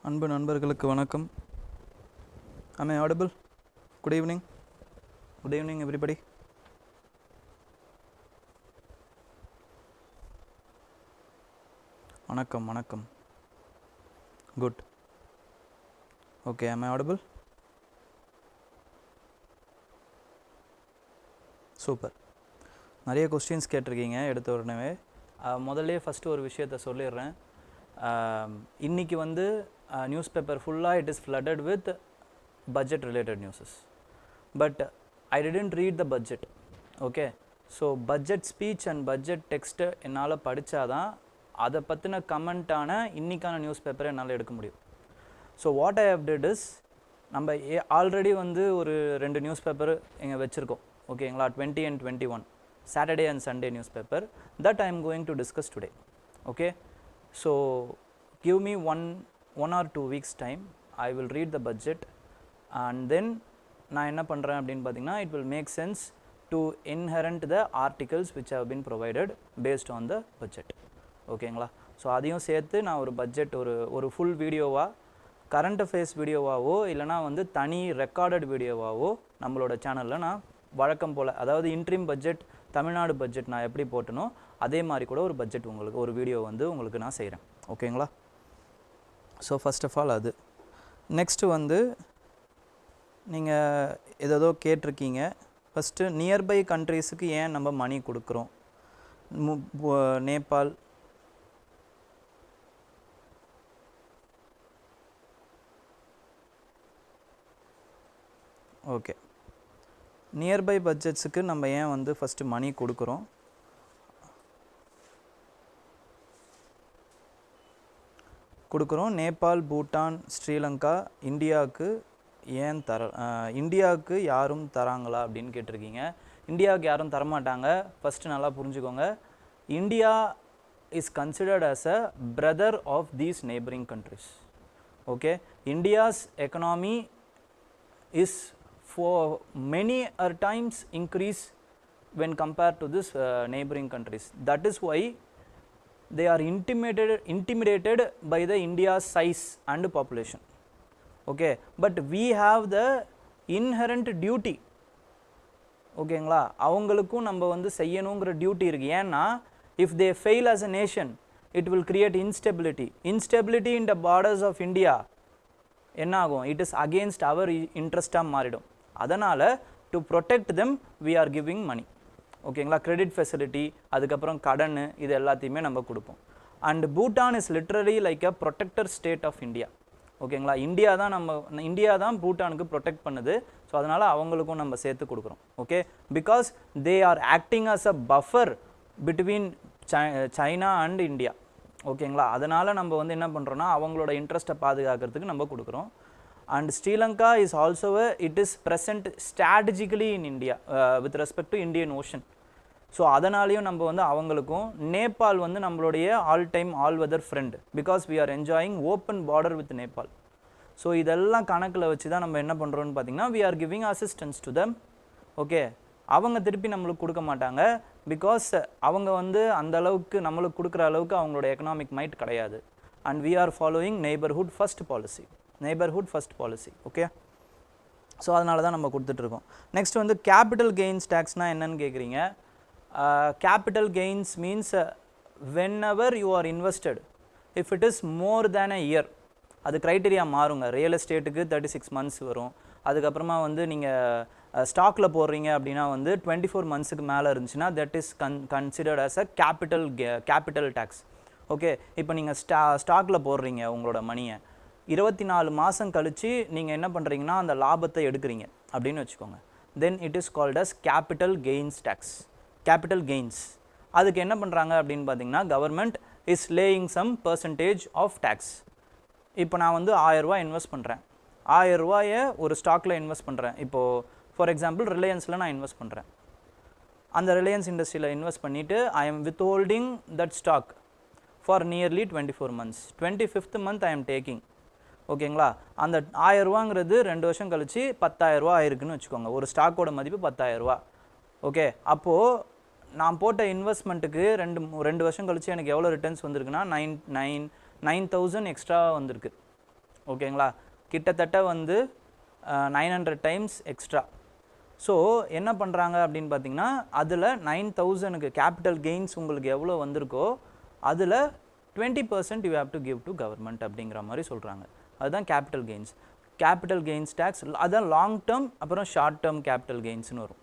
அன்பு நண்பர்களுக்கு வணக்கம். Am I audible? Good evening. Good evening everybody. வணக்கம். Good. Okay, am I audible? Super. நிறைய கொஸ்டின்ஸ் கேட்டிருக்கீங்க எடுத்த உடனே. முதல்ல ஃபஸ்ட்டு ஒரு விஷயத்தை சொல்லிடுறேன். இன்றைக்கி வந்து நியூஸ் பேப்பர் ஃபுல்லாக it is flooded with budget related newses. But I didn't read the budget. Okay, so budget speech and budget text என்னால் படித்தாதான் அதை பற்றின கமெண்ட்டான இன்றைக்கான நியூஸ் பேப்பரை என்னால் எடுக்க முடியும். So what I how did is, நம்ம ஆல்ரெடி வந்து ஒரு 2 நியூஸ் பேப்பர் இங்கே வச்சுருக்கோம். ஓகேங்களா, 20 and 21 Saturday and Sunday news paper that I am going to discuss today. Okay, so give me one or 2 weeks time. I will read the budget and then நான் என்ன பண்ணுறேன் அப்படின்னு பார்த்தீங்கன்னா, it will make sense to inherent the articles which have been provided based on the budget. ஓகேங்களா, so அதையும் சேர்த்து நான் ஒரு பட்ஜெட் ஒரு ஃபுல் வீடியோவாக கரண்ட் அஃபேர்ஸ் வீடியோவாவோ இல்லைனா வந்து தனி ரெக்கார்டட் வீடியோவாவோ நம்மளோட சேனலில் நான் வழக்கம் போல், அதாவது இன்ட்ரீம் பட்ஜெட் தமிழ்நாடு பட்ஜெட் நான் எப்படி போட்டனோ அதே மாதிரி கூட ஒரு பட்ஜெட் உங்களுக்கு ஒரு வீடியோ வந்து உங்களுக்கு நான் செய்கிறேன். ஓகேங்களா, ஸோ ஃபர்ஸ்ட் ஆஃப் ஆல் அது. நெக்ஸ்ட்டு வந்து நீங்கள் ஏதோ கேட்டிருக்கீங்க, ஃபஸ்ட்டு நியர்பை கண்ட்ரீஸுக்கு ஏன் நம்ம மணி கொடுக்குறோம். நேபாள், ஓகே, நியர்பை பட்ஜெட்ஸுக்கு நம்ம ஏன் வந்து ஃபஸ்ட்டு மணி கொடுக்குறோம். நேபாள், பூட்டான், ஸ்ரீலங்கா, இந்தியாவுக்கு ஏன் இந்தியாவுக்கு யாரும் தராங்களா அப்படின்னு கேட்டிருக்கீங்க. இந்தியாவுக்கு யாரும் தரமாட்டாங்க. ஃபஸ்ட்டு நல்லா புரிஞ்சுக்கோங்க, India is considered as a brother of these neighbouring countries. Okay, India's economy is for many times increase when compared to this neighboring countries. That is why they are intimidated by the India's size and population. Okay, but we have the inherent duty. ஓகேங்களா, அவங்களுக்கும் நம்ம வந்து செய்யணுங்கிற duty இருக்குது. ஏன்னா if they fail as a nation it will create instability in the borders of India. என்ன ஆகும், it is against our interest-ஆக மாறிடும். அதனால் to protect them we are giving money. ஓகேங்களா, கிரெடிட் ஃபெசிலிட்டி, அதுக்கப்புறம் கடன், இது எல்லாத்தையுமே நம்ம கொடுப்போம். And Bhutan is literally like a protector state of India. ஓகேங்களா, இந்தியா தான் பூட்டானுக்கு ப்ரொடெக்ட் பண்ணுது. ஸோ அதனால் அவங்களுக்கும் நம்ம சேர்த்து கொடுக்குறோம். Okay, because they are acting as a buffer between China and India. ஓகேங்களா, அதனால் நம்ம வந்து என்ன பண்ணுறோன்னா அவங்களோட இன்ட்ரெஸ்ட்டை பாதுகாக்கிறதுக்கு நம்ம கொடுக்குறோம். And Sri Lanka is also it is present strategically in India with respect to Indian Ocean. So அதனாலேயும் நம்ம வந்து அவங்களுக்கும், நேபாள் வந்து நம்மளுடைய all weather friend because we are enjoying open border with Nepal. So இதெல்லாம் கணக்கில் வச்சு தான் நம்ம என்ன பண்ணுறோன்னு பார்த்தீங்கன்னா we are giving assistance to them. Okay, அவங்க திருப்பி நம்மளுக்கு கொடுக்க மாட்டாங்க பிகாஸ் அவங்க வந்து அந்த அளவுக்கு நம்மளுக்கு கொடுக்குற அளவுக்கு அவங்களோட எக்கனாமிக் மைட் கிடையாது. And we are following neighbourhood first policy. Okay, so அதனால தான் நம்ம கொடுத்துட்ருக்கோம். நெக்ஸ்ட் வந்து கேபிட்டல் கெயின்ஸ் டேக்ஸ்னால் என்னன்னு கேட்குறீங்க. Capital gains means when ever you are invested if it is more than a year, அது க்ரைட்டீரியா மாறுங்க. ரியல் எஸ்டேட்டுக்கு 36 months வரும். அதுக்கப்புறமா வந்து நீங்கள் ஸ்டாக்கில் போடுறீங்க அப்படின்னா வந்து 24 monthsக்கு மேலே இருந்துச்சுன்னா that is considered as a capital tax. Okay, இப்போ நீங்கள் ஸ்டாக்கில் போடுறீங்க உங்களோட மணியை 24 மாதம் கழித்து நீங்கள் என்ன பண்ணுறீங்கன்னா அந்த லாபத்தை எடுக்கிறீங்க அப்படின்னு வச்சுக்கோங்க. Then it is called as capital gains tax. Capital gains அதுக்கு என்ன பண்ணுறாங்க அப்படின்னு பார்த்தீங்கன்னா government is laying some percentage of tax. இப்போ நான் வந்து 1000 ரூபா இன்வெஸ்ட் பண்ணுறேன். 1000 ரூபாயை ஒரு ஸ்டாக்கில் இன்வெஸ்ட் பண்ணுறேன். இப்போது ஃபார் எக்ஸாம்பிள் ரிலையன்ஸில் நான் இன்வெஸ்ட் பண்ணுறேன். அந்த ரிலையன்ஸ் இண்டஸ்ட்ரியில் இன்வெஸ்ட் பண்ணிவிட்டு I am with holding that stock for nearly 24 months. 25th month I am taking. ஓகேங்களா, அந்த 1000 ரூபாங்கிறது 2 வருஷம் கழிச்சு 10,000 ரூபா ஆயிருக்குன்னு வச்சுக்கோங்க. ஒரு ஸ்டாக்கோட மதிப்பு 10,000 ரூபா. ஓகே, அப்போது நான் போட்ட இன்வெஸ்ட்மெண்ட்டுக்கு 2 வருஷம் கழிச்சு எனக்கு எவ்வளோ ரிட்டர்ன்ஸ் வந்திருக்குன்னா 9,000 எக்ஸ்ட்ரா வந்திருக்கு. ஓகேங்களா, கிட்டத்தட்ட வந்து 900 டைம்ஸ் எக்ஸ்ட்ரா. ஸோ என்ன பண்ணுறாங்க அப்படின்னு பார்த்தீங்கன்னா, அதில் 9000க்கு கேபிட்டல் கெயின்ஸ் உங்களுக்கு எவ்வளோ வந்திருக்கோ அதில் 20% you have to give to government அப்படிங்கிற மாதிரி சொல்கிறாங்க. அதுதான் capital gains. Capital gains tax அதுதான் லாங் டேர்ம், அப்புறம் ஷார்ட் டேர்ம் கேபிட்டல் கெயின்ஸ்னு வரும்.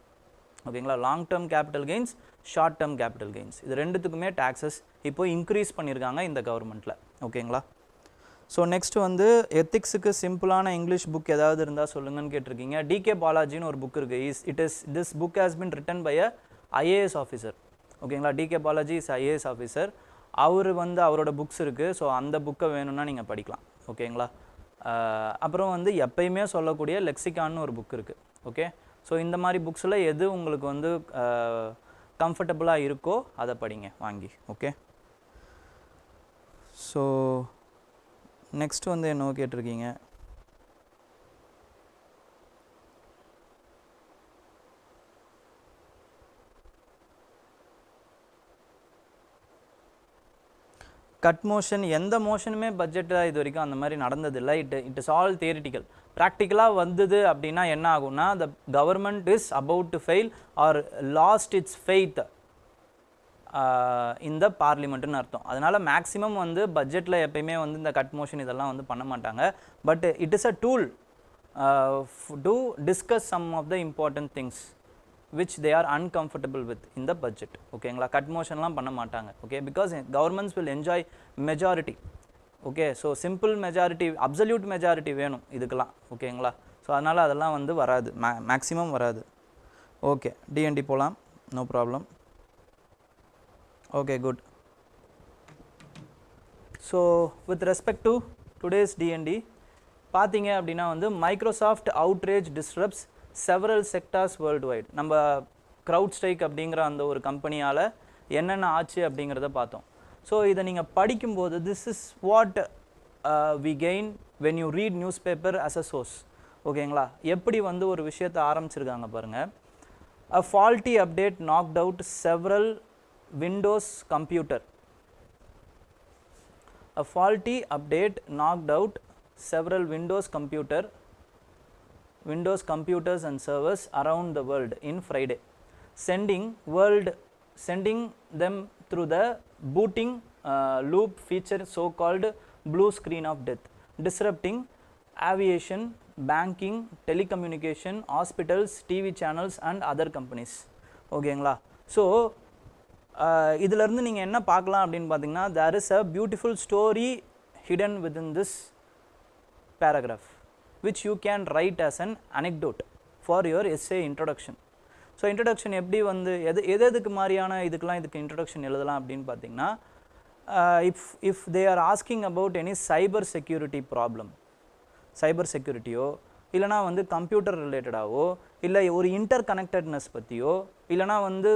ஓகேங்களா, long term capital gains, short term capital gains, இது ரெண்டுத்துக்குமே டேக்ஸஸ் இப்போ இன்க்ரீஸ் பண்ணியிருக்காங்க இந்த கவர்மெண்ட்டில். ஓகேங்களா. ஸோ நெக்ஸ்ட் வந்து எத்திக்ஸுக்கு சிம்பிளான இங்கிலீஷ் புக் ஏதாவது இருந்தால் சொல்லுங்கன்னு கேட்டிருக்கீங்க. D.K. பாலாஜின்னு ஒரு புக் இருக்குது. This book has been written by a IAS officer. ஓகேங்களா, D.K. Balaji is IAS officer. அவர் வந்து அவரோட புக்ஸ் இருக்குது. ஸோ அந்த புக்கை வேணும்னா நீங்கள் படிக்கலாம். ஓகேங்களா. அப்புறம் வந்து எப்பயுமே சொல்லக்கூடிய லெக்சிகான்னு ஒரு புக் இருக்குது. ஓகே, ஸோ இந்த மாதிரி புக்ஸில் எது உங்களுக்கு வந்து கம்ஃபர்டபுளாக இருக்கோ அதை படிங்க வாங்கி. ஓகே, ஸோ நெக்ஸ்ட் வந்து என்ன கேட்டிருக்கீங்க, கட் மோஷன். எந்த மோஷனுமே பட்ஜெட்டாக இது வரைக்கும் அந்த மாதிரி நடந்ததில்லை. It is all theoretical. ப்ராக்டிக்கலாக வந்தது அப்படின்னா என்ன ஆகும்னா, the government is about to fail or lost its faith இந்த பார்லிமெண்ட்டுன்னு அர்த்தம். அதனால் மேக்ஸிமம் வந்து பட்ஜெட்டில் எப்பயுமே வந்து இந்த கட் மோஷன் இதெல்லாம் வந்து பண்ண மாட்டாங்க. But it is a tool to discuss some of the important things which they are uncomfortable with in the budget. ஓகேங்களா, கட் மோஷன்லாம் பண்ண மாட்டாங்க. Okay, because governments will enjoy majority. Okay, so simple majority, absolute majority வேணும் இதுக்கெல்லாம். ஓகேங்களா, so அதனால் அதெல்லாம் வந்து வராது, மேக்ஸிமம் வராது. ஓகே, DND போகலாம், no problem. Okay, good. So with respect to today's DND பார்த்தீங்க அப்படின்னா வந்து Microsoft outage disrupts several sectors worldwide. நம்ம CrowdStrike அப்படிங்கிற அந்த ஒரு கம்பெனியால் என்னென்ன ஆச்சு அப்படிங்கிறத பார்த்தோம். ஸோ இதை நீங்கள் படிக்கும்போது this is what we gain when you read newspaper as a source. ஓகேங்களா, எப்படி வந்து ஒரு விஷயத்தை ஆரம்பிச்சிருக்காங்க பாருங்கள். A faulty update knocked out several Windows computer. A faulty update knocked out several Windows computers and servers around the world in Friday, sending them through the booting loop feature, so-called blue screen of death, disrupting aviation, banking, telecommunication, hospitals, TV channels and other companies. ஓகேங்களா, so இதிலிருந்து நீங்கள் என்ன பார்க்கலாம் அப்படின்னு பார்த்தீங்கன்னா, there is a beautiful story hidden within this paragraph which you can write as an anecdote for your essay introduction. So introduction எப்படி வந்து எதுக்கு மாதிரியான இதுக்கு இன்ட்ரடக்ஷன் எழுதலாம் அப்படின்னு பார்த்தீங்கன்னா, if they are asking about any cyber security problem, cyber செக்யூரிட்டியோ இல்லைனா வந்து கம்ப்யூட்டர் ரிலேட்டடாகவோ இல்லை ஒரு இன்டர் கனெக்டட்னஸ் பற்றியோ இல்லைனா வந்து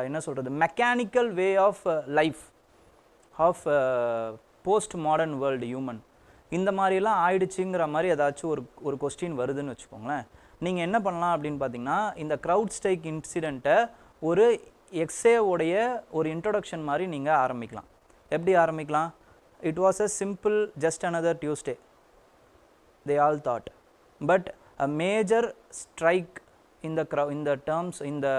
என்ன சொல்கிறது mechanical way of life of post modern world human, இந்த மாதிரிலாம் ஆயிடுச்சுங்கிற மாதிரி ஏதாச்சும் ஒரு கொஸ்டின் வருதுன்னு வச்சுக்கோங்களேன். நீங்கள் என்ன பண்ணலாம் அப்படின்னு பார்த்தீங்கன்னா, இந்த CrowdStrike இன்சிடெண்ட்டை ஒரு எக்ஸேவோடைய ஒரு இன்ட்ரொடக்ஷன் மாதிரி நீங்கள் ஆரம்பிக்கலாம். எப்படி ஆரம்பிக்கலாம்? It was a simple just another Tuesday, they all thought, but a major strike in the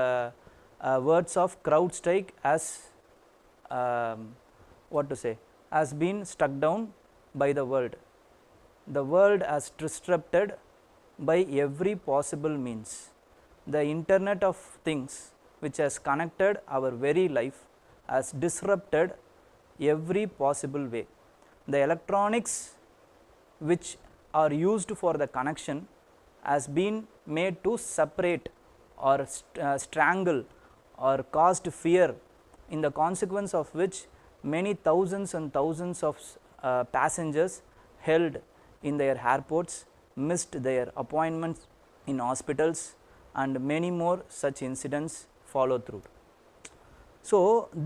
words of CrowdStrike as has been struck down by the world. The world has disrupted by every possible means. The Internet of Things, which has connected our very life, has disrupted every possible way. The electronics which are used for the connection has been made to separate or strangle or caused fear, in the consequence of which many thousands and thousands of passengers held in their airports missed their appointments in hospitals, and many more such incidents follow through. So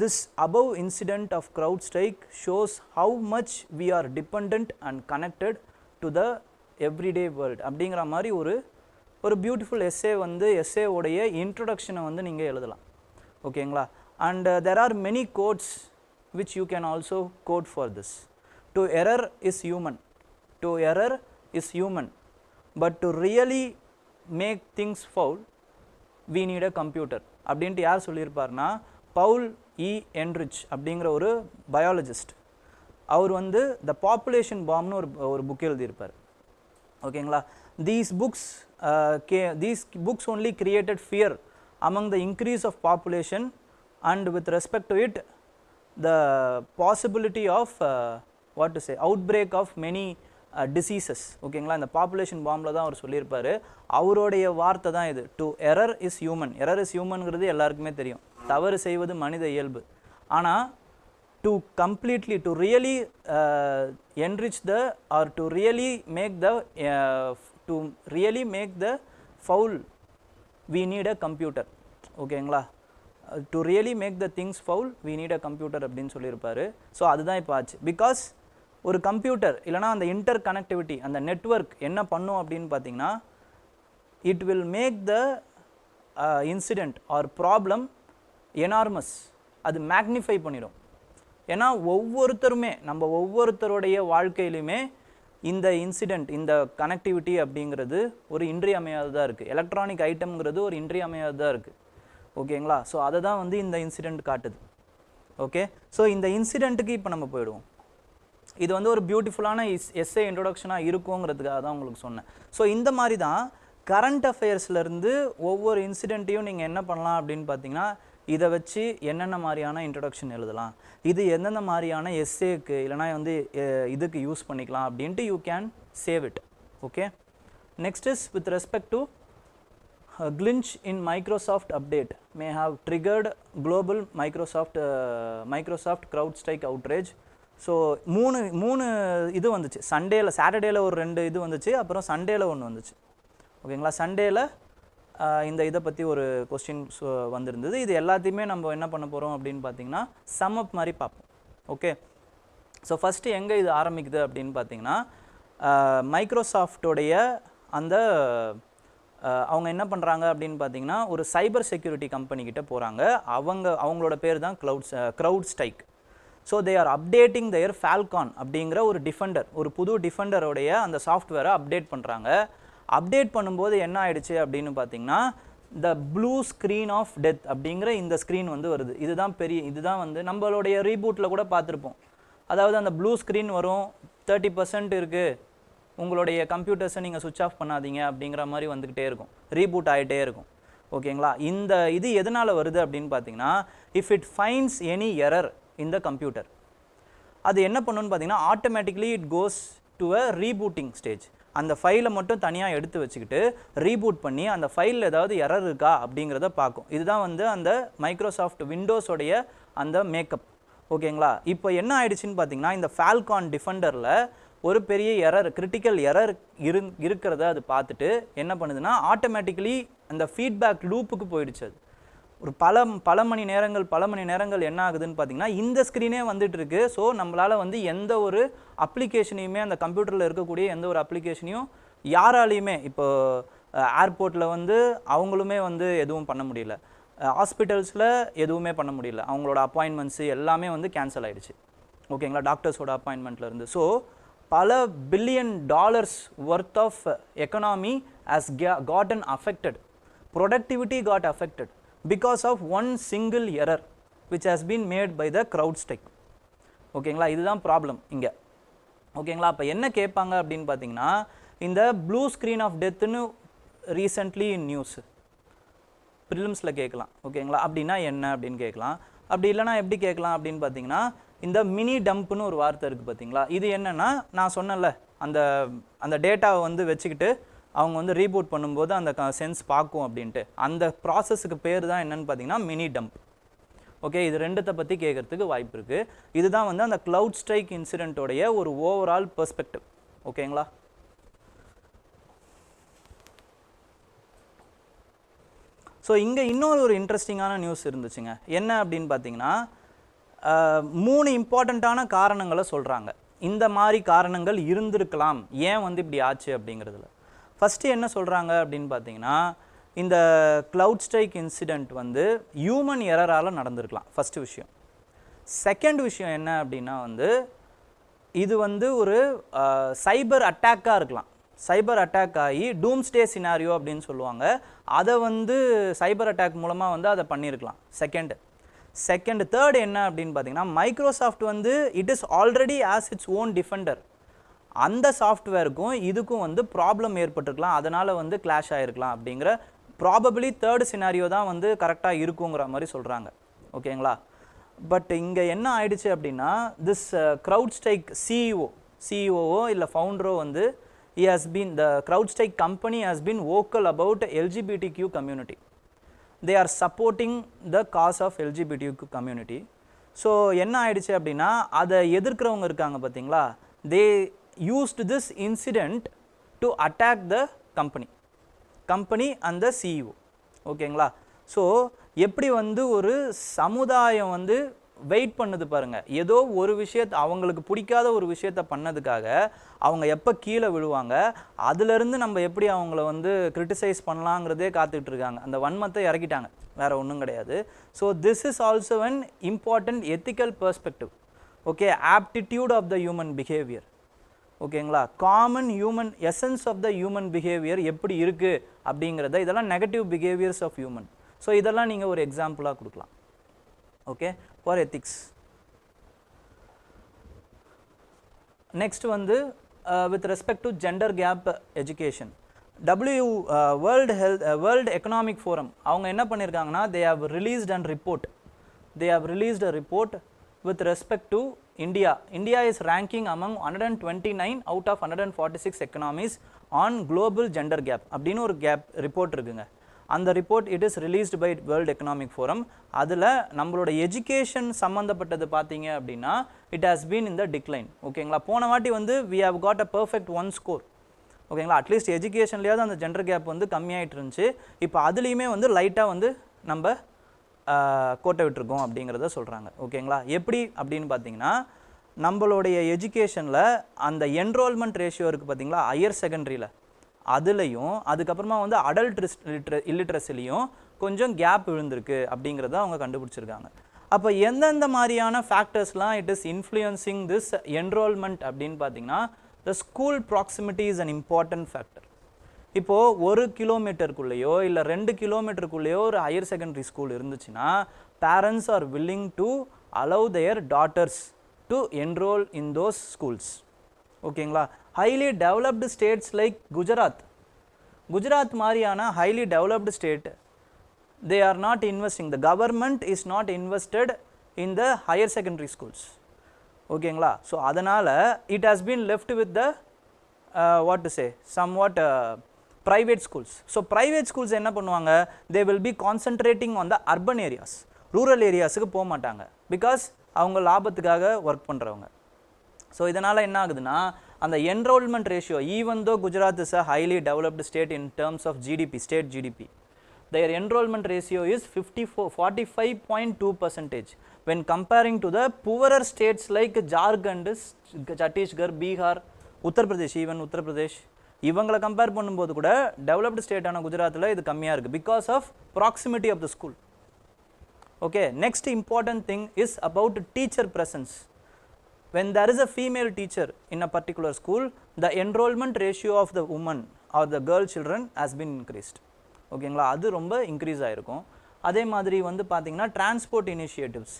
this above incident of CrowdStrike shows how much we are dependent and connected to the everyday world. அப்படிங்கிற மாதிரி ஒரு beautiful essay வந்து எஸ்ஸேவுடைய இன்ட்ரொடக்ஷனை வந்து நீங்கள் எழுதலாம். ஓகேங்களா, and there are many quotes which you can also quote for this. To error is human, to error is human, but to really make things foul we need a computer அப்படின்ட்டு யார் சொல்லியிருப்பார்னா பவுல் இ enrich அப்படிங்கிற ஒரு biologist. அவர் வந்து the population பாம்னு ஒரு book எழுதியிருப்பார். ஓகேங்களா. these books only created fear among the increase of population and with respect to it the possibility of what to say outbreak of many diseases. ஓகேங்களா. இந்த பாப்புலேஷன் பாம்பில் தான் அவர் சொல்லியிருப்பார். அவருடைய வார்த்தை தான் இது. To error is human. Error is ஹியூமன்ங்கிறது எல்லாருக்குமே தெரியும், தவறு செய்வது மனித இயல்பு. ஆனால் to completely to really enrich the or to really make the foul we need a computer. ஓகேங்களா. to really make the things foul we need a computer அப்படின்னு சொல்லியிருப்பார். ஸோ அதுதான் இப்போ ஆச்சு. பிகாஸ் ஒரு கம்ப்யூட்டர் இல்லைனா அந்த இன்டர் கனெக்டிவிட்டி அந்த நெட்வொர்க் என்ன பண்ணும் அப்படின்னு பார்த்தீங்கன்னா it will make the incident or problem enormous. அது மேக்னிஃபை பண்ணிடும். ஏன்னா ஒவ்வொருத்தருமே நம்ம ஒவ்வொருத்தருடைய வாழ்க்கையிலுமே இந்த இன்சிடெண்ட் இந்த கனெக்டிவிட்டி அப்படிங்கிறது ஒரு இன்றியமையாததாக இருக்குது. எலக்ட்ரானிக் ஐட்டம்ங்கிறது ஒரு இன்றியமையாததாக இருக்குது. ஓகேங்களா. ஸோ அதை தான் வந்து இந்த இன்சிடெண்ட் காட்டுது. ஓகே. ஸோ இந்த இன்சிடெண்ட்டுக்கு இப்போ நம்ம போயிடுவோம். இது வந்து ஒரு பியூட்டிஃபுல்லான எஸ்ஏ இன்ட்ரொடக்ஷனாக இருக்குங்கிறதுக்காக தான் உங்களுக்கு சொன்னேன். ஸோ இந்த மாதிரி தான் கரண்ட் அஃபேர்ஸ்லேருந்து ஒவ்வொரு இன்சிடெண்ட்டையும் நீங்கள் என்ன பண்ணலாம் அப்படின்னு பார்த்தீங்கன்னா இதை வச்சு என்னென்ன மாதிரியான இன்ட்ரொடக்ஷன் எழுதலாம், இது எந்தெந்த மாதிரியான எஸ்ஏக்கு இல்லைனா வந்து இதுக்கு யூஸ் பண்ணிக்கலாம் அப்படின்ட்டு you can save it. Okay. Next is with respect to glitch in Microsoft update may have triggered global Microsoft CrowdStrike outrage. So மூணு இது வந்துச்சு. சாட்டர்டேல ஒரு 2 இது வந்துச்சு, அப்புறம் சண்டேல ஒன்று வந்துச்சு. ஓகேங்களா. சண்டேல இந்த இதை பற்றி ஒரு கொஸ்டின் வந்திருந்தது. இது எல்லாத்தையுமே நம்ம என்ன பண்ண போகிறோம் அப்படின்னு பார்த்தீங்கன்னா சம் அப் மாதிரி பார்ப்போம். ஓகே. ஸோ ஃபஸ்ட்டு எங்கே இது ஆரம்பிக்குது அப்படின்னு பார்த்தீங்கன்னா மைக்ரோசாஃப்டோடைய அந்த அவங்க என்ன பண்ணுறாங்க அப்படின்னு பார்த்தீங்கன்னா ஒரு சைபர் செக்யூரிட்டி கம்பெனிக்கிட்ட போகிறாங்க. அவங்களோட பேர் தான் CrowdStrike. So they are updating their Falcon அப்படிங்கிற ஒரு டிஃபெண்டர், ஒரு புது டிஃபெண்டரோடைய அந்த சாஃப்ட்வேரை அப்டேட் பண்ணுறாங்க. அப்டேட் பண்ணும்போது என்ன ஆயிடுச்சு அப்படின்னு பார்த்தீங்கன்னா the blue screen of death அப்படிங்கிற இந்த ஸ்க்ரீன் வந்து வருது. இதுதான் வந்து நம்மளுடைய ரீபூட்டில் கூட பார்த்துருப்போம். அதாவது அந்த ப்ளூ ஸ்க்ரீன் வரும், 30% இருக்குது, உங்களுடைய கம்ப்யூட்டர்ஸை நீங்கள் சுவிட்ச் ஆஃப் பண்ணாதீங்க அப்படிங்கிற மாதிரி வந்துக்கிட்டே இருக்கும், ரீபூட் ஆகிட்டே இருக்கும். ஓகேங்களா. இது எதனால் வருது அப்படின்னு பார்த்தீங்கன்னா if it finds any error in the computer, அது என்ன பண்ணுன்னு பார்த்தீங்கன்னா automatically it goes to a rebooting stage. அந்த ஃபைலை மட்டும் தனியாக எடுத்து வச்சுக்கிட்டு ரீபூட் பண்ணி அந்த ஃபைலில் ஏதாவது எரர் இருக்கா அப்படிங்கிறத பார்க்கும். இதுதான் வந்து அந்த மைக்ரோசாஃப்ட் விண்டோஸோடைய அந்த மேக்கப். ஓகேங்களா. இப்போ என்ன ஆயிடுச்சுன்னு பார்த்தீங்கன்னா இந்த ஃபால்கான் டிஃபெண்டரில் ஒரு பெரிய எரர், கிரிட்டிக்கல் எரர் இருக்கிறத அது பார்த்துட்டு என்ன பண்ணுதுன்னா ஆட்டோமேட்டிக்கலி அந்த ஃபீட்பேக் லூப்புக்கு போயிடுச்சு. அது ஒரு பல மணி நேரங்கள் என்ன ஆகுதுன்னு பார்த்தீங்கன்னா இந்த ஸ்க்ரீனே வந்துட்டு இருக்கு. ஸோ நம்மளால் வந்து எந்த ஒரு அப்ளிகேஷனையுமே அந்த கம்ப்யூட்டரில் இருக்கக்கூடிய எந்த ஒரு அப்ளிகேஷனையும் யாராலையுமே இப்போ ஏர்போர்ட்டில் வந்து அவங்களுமே வந்து எதுவும் பண்ண முடியல, ஹாஸ்பிட்டல்ஸில் எதுவுமே பண்ண முடியல, அவங்களோட அப்பாயின்மெண்ட்ஸு எல்லாமே வந்து கேன்சல் ஆகிடுச்சு. ஓகேங்களா. டாக்டர்ஸோட அப்பாயின்மெண்ட்லேருந்து. ஸோ பல billion dollars worth of economy has gotten affected, productivity got affected because of one single error which has been made by the CrowdStrike. ஓகேங்களா. இதுதான் ப்ராப்ளம் இங்கே. ஓகேங்களா. அப்போ என்ன கேட்பாங்க அப்படின்னு பார்த்தீங்கன்னா இந்த ப்ளூ ஸ்க்ரீன் ஆஃப் டெத்துன்னு ரீசெண்ட்லி இன் நியூஸ் ப்ரிலிம்ஸில் கேட்கலாம். ஓகேங்களா. அப்படின்னா என்ன அப்படின்னு கேட்கலாம். அப்படி இல்லைனா எப்படி கேட்கலாம் அப்படின்னு பார்த்தீங்கன்னா இந்த மினி டம்ப்னு ஒரு வார்த்தை இருக்குது பார்த்தீங்களா. இது என்னென்னா நான் சொன்னேன்ல அந்த டேட்டாவை வந்து வச்சுக்கிட்டு அவங்க வந்து ரீபூட் பண்ணும்போது அந்த சென்ஸ் பார்க்கும் அப்படின்ட்டு அந்த ப்ராசஸுக்கு பேர் தான் என்னன்னு பார்த்தீங்கன்னா மினி டம்ப். ஓகே. இது ரெண்டுத்தை பற்றி கேட்குறதுக்கு வாய்ப்பு இருக்குது. இதுதான் வந்து அந்த CrowdStrike இன்சிடென்ட்டோடைய ஒரு ஓவரால் பெர்ஸ்பெக்டிவ். ஓகேங்களா. ஸோ இங்கே இன்னொரு இன்ட்ரெஸ்டிங்கான நியூஸ் இருந்துச்சுங்க. என்ன அப்படின்னு பார்த்தீங்கன்னா 3 இம்பார்ட்டண்ட்டான காரணங்களை சொல்கிறாங்க. இந்த மாதிரி காரணங்கள் இருந்திருக்கலாம் ஏன் வந்து இப்படி ஆச்சு அப்படிங்கிறதுல. ஃபஸ்ட்டு என்ன சொல்கிறாங்க அப்படின்னு பார்த்தீங்கன்னா இந்த CrowdStrike இன்சிடெண்ட் வந்து ஹியூமன் எரரால் நடந்திருக்கலாம் ஃபஸ்ட்டு விஷயம். செகண்ட் விஷயம் என்ன அப்படின்னா வந்து இது வந்து ஒரு சைபர் அட்டாக்காக இருக்கலாம். சைபர் அட்டாக் ஆகி டூம்ஸ்டே சினாரியோ அப்படின்னு சொல்லுவாங்க. அதை வந்து சைபர் அட்டாக் மூலமாக வந்து அதை பண்ணியிருக்கலாம். தேர்ட் என்ன அப்படின்னு பார்த்தீங்கன்னா, மைக்ரோசாஃப்ட் வந்து it is already as its own Defender. அந்த சாஃப்ட்வேருக்கும் இதுக்கும் வந்து ப்ராப்ளம் ஏற்பட்டிருக்கலாம், அதனால் வந்து கிளாஷ் ஆகிருக்கலாம் அப்படிங்கிற ப்ராபபிளி தேர்ட் சினாரியோ தான் வந்து கரெக்டாக இருக்குங்கிற மாதிரி சொல்கிறாங்க. ஓகேங்களா? பட் இங்கே என்ன ஆயிடுச்சு அப்படின்னா, திஸ் CrowdStrike சிஇஓவோ இல்லை ஃபவுண்டரோ வந்து the CrowdStrike company has been vocal about LGBTQ community. They are supporting the cause of LGBTQ community. So என்ன ஆயிடுச்சு அப்படின்னா, அதை எதிர்க்கிறவங்க இருக்காங்க பார்த்தீங்களா, they used this incident to attack the company and the CEO. ஓகேங்களா? So எப்படி வந்து ஒரு சமுதாயம் வந்து வெயிட் பண்ணுது பாருங்கள். ஏதோ ஒரு விஷயத்தை, அவங்களுக்கு பிடிக்காத ஒரு விஷயத்தை பண்ணதுக்காக அவங்க எப்போ கீழே விழுவாங்க, அதுலேருந்து நம்ம எப்படி அவங்கள வந்து கிரிட்டிசைஸ் பண்ணலாங்கிறதே காத்துக்கிட்டு இருக்காங்க. அந்த வன்மத்தை இறக்கிட்டாங்க, வேறு ஒன்றும் கிடையாது. So this is also an important ethical perspective. Okay, aptitude of the human behaviour. ஓகேங்களா? Common human essence of the human behaviour எப்படி இருக்குது அப்படிங்கிறத, இதெல்லாம் negative behaviours of human. So இதெல்லாம் நீங்கள் ஒரு எக்ஸாம்பிளாக கொடுக்கலாம். Okay, for ethics. நெக்ஸ்ட் வந்து with respect to gender gap education, World Economic Forum அவங்க என்ன பண்ணியிருக்காங்கன்னா, they have released a report with respect to India. India is ranking among 129 out of 146 economies on global gender gap அப்படின்னு ஒரு gap report இருக்குங்க. அந்த report it is released by World Economic Forum. அதில் நம்மளோட education சம்மந்தப்பட்டது பார்த்தீங்க அப்படின்னா, it has been in the decline. ஓகேங்களா? போன வாட்டி வந்து we have got a perfect 1 score. ஓகேங்களா? அட்லீஸ்ட் எஜுகேஷன்லேயாவது அந்த ஜெண்டர் கேப் வந்து கம்மியாகிட்டு இருந்துச்சு. இப்போ அதுலேயுமே வந்து லைட்டாக வந்து நம்ம கோட்டை விட்டுருக்கோம் அப்படிங்கிறத சொல்கிறாங்க. ஓகேங்களா? எப்படி அப்படின்னு பார்த்தீங்கன்னா, நம்மளுடைய எஜுகேஷனில் அந்த என்ரோல்மெண்ட் ரேஷியோ இருக்குது பார்த்தீங்களா, ஹையர் செகண்டரியில், அதுலேயும் அதுக்கப்புறமா வந்து அடல்ட் இல்லிட்ரஸிலையும் கொஞ்சம் கேப் விழுந்திருக்கு அப்படிங்கிறத அவங்க கண்டுபிடிச்சிருக்காங்க. அப்போ எந்தெந்த மாதிரியான ஃபேக்டர்ஸ்லாம் it is influencing this enrolment அப்படின்னு பார்த்தீங்கன்னா, the school proximity is an important factor. இப்போது 1 கிலோமீட்டருக்குள்ளேயோ இல்லை 2 கிலோமீட்டருக்குள்ளேயோ ஒரு ஹையர் செகண்டரி ஸ்கூல் இருந்துச்சுன்னா, parents are willing to allow their daughters to enrol in those schools. ஓகேங்களா? Highly developed states like Gujarat மாதிரியான highly developed state, they are not investing, the government is not invested in the higher secondary schools. ஓகேங்களா? So அதனால் it has been left with the what to say, somewhat private schools. So private schools என்ன பண்ணுவாங்க, they will be concentrating on the urban areas, rural areasக்கு போக மாட்டாங்க, because அவங்க லாபத்துக்காக work பண்ணுறவங்க. So இதனால் என்ன ஆகுதுன்னா, அந்த enrolment ratio, even though Gujarat is a highly developed state in terms of GDP, state GDP, their enrollment ratio is 45.2% when comparing to the poorer states like Jharkhand, Chhattisgarh, Bihar, Uttar Pradesh, even Uttar Pradesh, இவங்களை compare பண்ணும்போது கூட developed ஸ்டேட்டான குஜராத்தில் இது கம்மியாக இருக்குது, because of proximity of the school. Okay, next important thing is about teacher presence. when there is a female teacher in a particular school, the enrollment ratio of the woman or the girl children has been increased. ஓகேங்களா? அது ரொம்ப increase ஆகிருக்கும். அதே மாதிரி வந்து பார்த்திங்கன்னா, transport initiatives,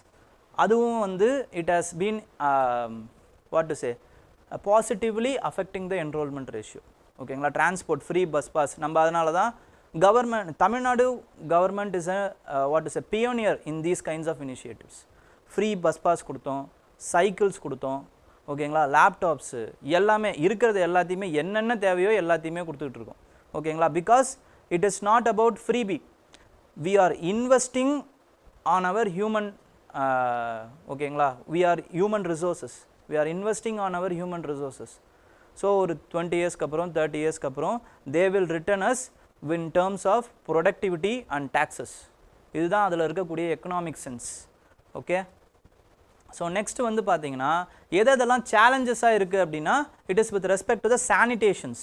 அதுவும் வந்து it has been what to say positively affecting the enrolment ratio. ஓகேங்களா? டிரான்ஸ்போர்ட், ஃப்ரீ பஸ் பாஸ், நம்ம அதனால தான் government, Tamil Nadu government is what to say pioneer in these kinds of initiatives. Free bus pass கொடுத்தோம், cycles கொடுத்தோம். ஓகேங்களா? Laptops, எல்லாமே இருக்கிறது எல்லாத்தையுமே என்னென்ன தேவையோ எல்லாத்தையுமே கொடுத்துக்கிட்டு இருக்கோம். ஓகேங்களா? Because it is not about freebie, we are investing on our human ஓகேங்களா, we are human resources, we are investing on our human resources. So ஒரு 20 yearsக்கு அப்புறம் 30 yearsக்கு அப்புறம் they will return us in terms of productivity and taxes. இதுதான் அதில் இருக்கக்கூடிய economic sense. Okay, so next வந்து பார்த்தீங்கன்னா, எதெல்லாம் சேலஞ்சஸாக இருக்குது அப்படின்னா, it is with respect to the sanitations.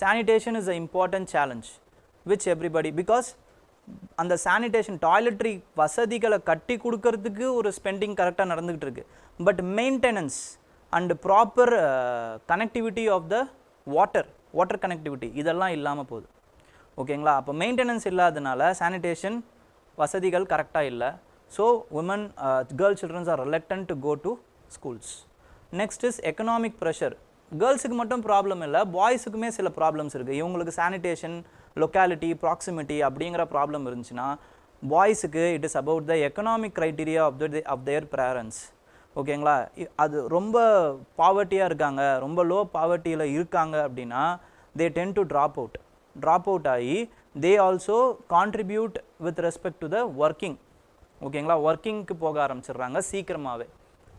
Sanitation is a important challenge which everybody, because அந்த சானிடேஷன் டாய்லெட்ரி வசதிகளை கட்டி கொடுக்கறதுக்கு ஒரு ஸ்பெண்டிங் கரெக்டாக நடந்துகிட்டு இருக்கு, but maintenance and proper connectivity of the water connectivity இதெல்லாம் இல்லாமல் போகுது. ஓகேங்களா? அப்போ மெயின்டெனன்ஸ் இல்லாதனால சானிடேஷன் வசதிகள் கரெக்டாக இல்லை. So woman girl childrens are reluctant to go to schools. Next is economic pressure. கேர்ள்ஸுக்கு மட்டும் ப்ராப்ளம் இல்லை, பாய்ஸுக்குமே சில ப்ராப்ளம்ஸ் இருக்குது. இவங்களுக்கு சானிடேஷன், லொக்காலிட்டி, ப்ராக்சிமிட்டி அப்படிங்கிற ப்ராப்ளம் இருந்துச்சுன்னா பாய்ஸுக்கு it is about the economic criteria of their parents. ஓகேங்களா? அது ரொம்ப பாவர்ட்டியாக இருக்காங்க, ரொம்ப லோ பாவர்ட்டியில் இருக்காங்க அப்படின்னா they tend to drop out ஆகி they also contribute with respect to the working. ஓகேங்களா? ஒர்க்கிங்க்கு போக ஆரம்பிச்சிடுறாங்க சீக்கிரமாகவே.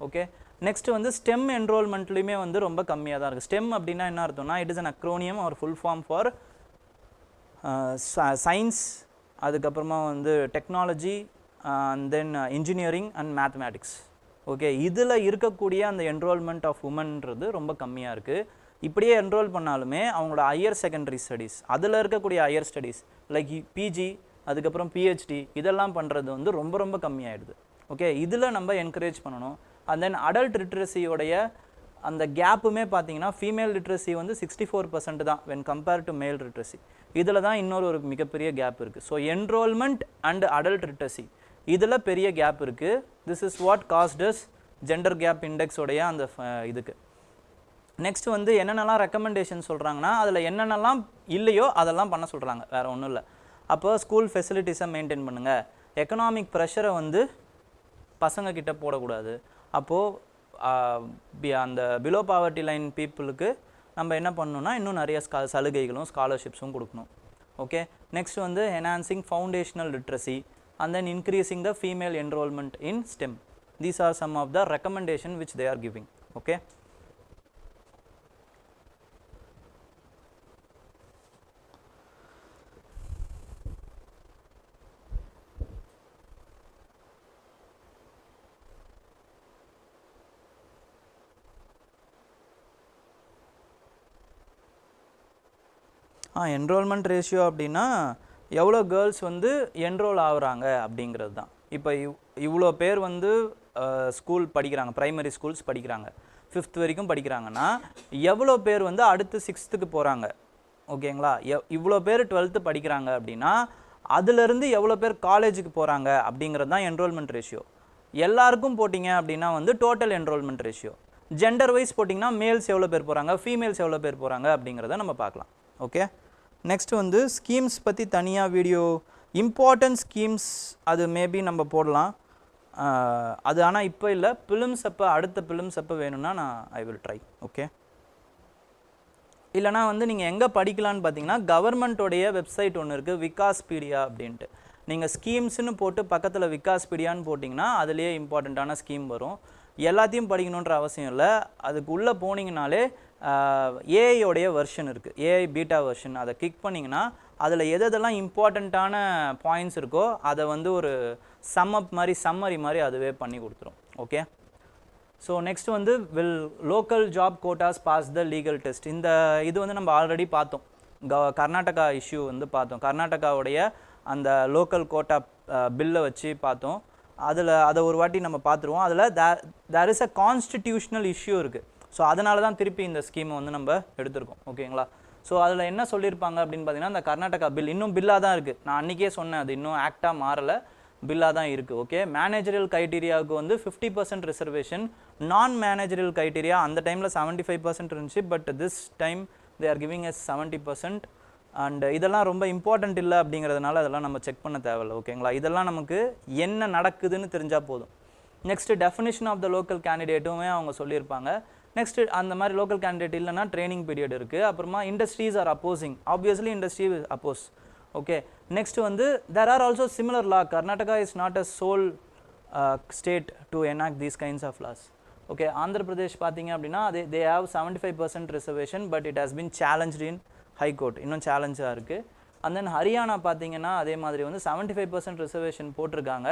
ஓகே, நெக்ஸ்ட் வந்து ஸ்டெம் என்ரோல்மெண்ட்லேயுமே வந்து ரொம்ப கம்மியாக தான் இருக்குது. ஸ்டெம் அப்படின்னா என்ன அர்த்தம்னா it is an acronym or full form for science, அதுக்கப்புறமா வந்து technology, and then engineering and mathematics. Okay, இதில் இருக்கக்கூடிய அந்த என்ரோல்மெண்ட் ஆஃப் உமன்றது ரொம்ப கம்மியாக இருக்குது. இப்படியே என்ரோல் பண்ணாலுமே அவங்களோட ஹையர் செகண்டரி ஸ்டடீஸ், அதில் இருக்கக்கூடிய ஹையர் ஸ்டடீஸ் லைக் பிஜி, அதுக்கப்புறம் பிஹெச்டி இதெல்லாம் பண்ணுறது வந்து ரொம்ப ரொம்ப கம்மியாயிடுது. ஓகே, இதில் நம்ம என்கரேஜ் பண்ணணும். அண்ட் தென் அடல்ட் லிட்ரஸியோடைய அந்த கேப்புமே பார்த்தீங்கன்னா ஃபீமேல் லிட்ரஸி வந்து 64% தான் when compare to male literacy. இதில் தான் இன்னொரு ஒரு மிகப்பெரிய கேப் இருக்குது. So enrolment and adult literacy இதில் பெரிய கேப் இருக்குது. This is what costs gender gap இண்டெக்ஸோடைய அந்த இதுக்கு. நெக்ஸ்ட் வந்து என்னென்னலாம் ரெக்கமெண்டேஷன் சொல்கிறாங்கன்னா அதில் என்னென்னலாம் இல்லையோ அதெல்லாம் பண்ண சொல்கிறாங்க, வேறு ஒன்றும் இல்லை. அப்போ ஸ்கூல் ஃபெசிலிட்டிஸை மெயின்டைன் பண்ணுங்கள், எக்கனாமிக் ப்ரெஷரை வந்து பசங்கக்கிட்ட போடக்கூடாது. அப்போது அந்த பிலோ பாவர்ட்டி லைன் பீப்புளுக்கு நம்ம என்ன பண்ணணும்னா இன்னும் நிறைய சலுகைகளும் ஸ்காலர்ஷிப்ஸும் கொடுக்கணும். ஓகே, நெக்ஸ்ட் வந்து enhancing foundational literacy and then increasing the female enrolment in STEM. These are some of the recommendation which they are giving. Okay, enrolment ratio அப்படின்னா எவ்வளோ கேர்ள்ஸ் வந்து என்ரோல் ஆகுறாங்க அப்படிங்கிறது தான். இப்போ இவ்வளோ பேர் வந்து ஸ்கூல் படிக்கிறாங்க, ப்ரைமரி ஸ்கூல்ஸ் படிக்கிறாங்க, 5th வரைக்கும் படிக்கிறாங்கன்னா எவ்வளோ பேர் வந்து அடுத்து 6th போகிறாங்க. ஓகேங்களா? இவ்வளோ பேர் 12th படிக்கிறாங்க அப்படின்னா அதுலேருந்து எவ்வளோ பேர் காலேஜுக்கு போகிறாங்க அப்படிங்கிறது தான் என்ரோல்மெண்ட் ரேஷியோ. எல்லாருக்கும் போட்டிங்க அப்படின்னா வந்து total enrolment ratio. Gender wise போட்டிங்கன்னா மேல்ஸ் எவ்வளோ பேர் போகிறாங்க, ஃபீமேல்ஸ் எவ்வளோ பேர் போகிறாங்க அப்படிங்கிறத நம்ம பார்க்கலாம். ஓகே, நெக்ஸ்ட் வந்து ஸ்கீம்ஸ் பற்றி தனியாக வீடியோ, இம்பார்ட்டன்ட் ஸ்கீம்ஸ் அது மேபி நம்ம போடலாம். அது ஆனால் இப்போ இல்லை, பிலிம்ஸ் அப்போ, அடுத்த பிலிம்ஸ் அப்போ வேணும்னா நான் ஐ வில் ட்ரை. ஓகே, இல்லைனா வந்து நீங்கள் எங்கே படிக்கலான்னு பார்த்தீங்கன்னா கவர்மெண்ட்டோடைய வெப்சைட் ஒன்று இருக்குது, விகாஸ்பீடியா அப்படின்ட்டு. நீங்கள் ஸ்கீம்ஸ்னு போட்டு பக்கத்தில் விகாஸ்பீடியான்னு போட்டிங்கன்னா அதுலேயே இம்பார்ட்டண்ட்டான ஸ்கீம் வரும். எல்லாத்தையும் படிக்கணுன்ற அவசியம் இல்லை, அதுக்கு உள்ளே போனீங்கனாலே ஏஐயோடைய வெர்ஷன் இருக்குது, ஏஐ பீட்டா வெர்ஷன். அதை கிளிக் பண்ணிங்கன்னா அதில் எதெல்லாம் இம்பார்ட்டண்ட்டான பாயிண்ட்ஸ் இருக்கோ அதை வந்து ஒரு சம்மரி மாதிரி அதுவே பண்ணி கொடுத்துரும். ஓகே, ஸோ நெக்ஸ்ட் வந்து will local job quotas pass the legal test. இந்த இது வந்து நம்ம ஆல்ரெடி பார்த்தோம், கர்நாடகா இஷ்யூ வந்து பார்த்தோம், கர்நாடகாவுடைய அந்த லோக்கல் கோட்டா பில்லை வச்சு பார்த்தோம். அதை ஒரு வாட்டி நம்ம பார்த்துருவோம். அதில் there is a constitutional issue இருக்குது. ஸோ அதனால தான் திருப்பி இந்த ஸ்கீமை வந்து நம்ம எடுத்திருக்கோம். ஓகேங்களா? ஸோ அதில் என்ன சொல்லியிருப்பாங்க அப்படின்னு பார்த்தீங்கன்னா, இந்த கர்நாடகா பில் இன்னும் பில்லாக தான் இருக்குது. நான் அன்றைக்கே சொன்னேன், அது இன்னும் ஆக்டாக மாறலை, பில்லாக தான் இருக்குது. ஓகே, மேனேஜரியல் க்ரைட்டீரியாவுக்கு வந்து 50% ரிசர்வேஷன், நான் மேனேஜரியல் க்ரைட்டீரியா அந்த டைமில் 75% இருந்துச்சு, but this time they are giving us 70%. And இதெல்லாம் ரொம்ப இம்பார்ட்டண்ட் இல்லை அப்படிங்கிறதுனால அதெல்லாம் நம்ம செக் பண்ண தேவையில்லை. ஓகேங்களா? இதெல்லாம் நமக்கு என்ன நடக்குதுன்னு தெரிஞ்சால் போதும். Next definition of the local கேண்டிடேட்டுமே அவங்க சொல்லியிருப்பாங்க. நெக்ஸ்ட் அந்த மாதிரி லோக்கல் கேண்டிடேட் இல்லைனா ட்ரைனிங் பீரியட் இருக்குது. அப்புறமா industries are opposing, obviously industry opposes. Okay, next வந்து there are also similar law. Karnataka is not a sole state to enact these kinds of laws. Okay, Andhra Pradesh பார்த்தீங்க அப்படின்னா they have 75% reservation, but it has been challenged in high court. இன்னும் சேலஞ்சாக இருக்குது. And then Haryana பார்த்தீங்கன்னா அதே மாதிரி வந்து 75% reservation போட்டிருக்காங்க,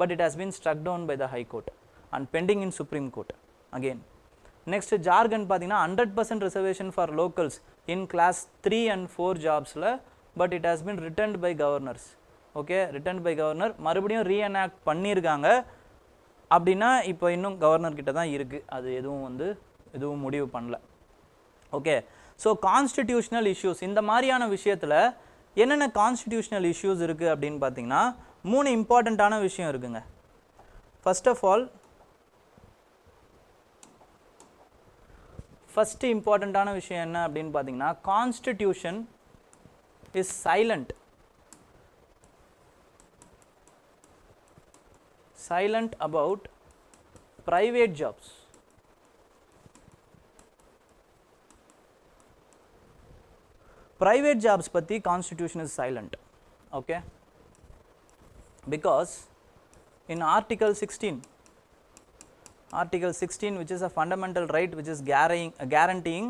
but it has been struck down by the High Court and pending in Supreme Court again. Next Jharkhand பார்த்தீங்கன்னா 100% reservation for locals in class 3 and 4 ஜாப்ஸில், but it has been returned by governors. Okay, returned by governor, மறுபடியும் reenact பண்ணியிருக்காங்க அப்படின்னா இப்போ இன்னும் governor கிட்ட தான் இருக்குது, அது எதுவும் வந்து எதுவும் முடிவு பண்ணல. ஓகே, ஸோ கான்ஸ்டிடியூஷனல் இஷ்யூஸ் இந்த மாதிரியான விஷயத்தில் என்னென்ன கான்ஸ்டிடியூஷனல் இஷ்யூஸ் இருக்குது அப்படின்னு பார்த்தீங்கன்னா 3 இம்பார்ட்டண்ட்டான விஷயம் இருக்குங்க. ஃபர்ஸ்ட் ஆஃப் ஆல் ஃபர்ஸ்ட் இம்பார்ட்டண்ட்டான விஷயம் என்ன அப்படின்னு பார்த்தீங்கன்னா constitution is silent about private jobs. Private jobs பத்தி constitution is silent. Okay, because in article 16 which is a fundamental right which is guaranteeing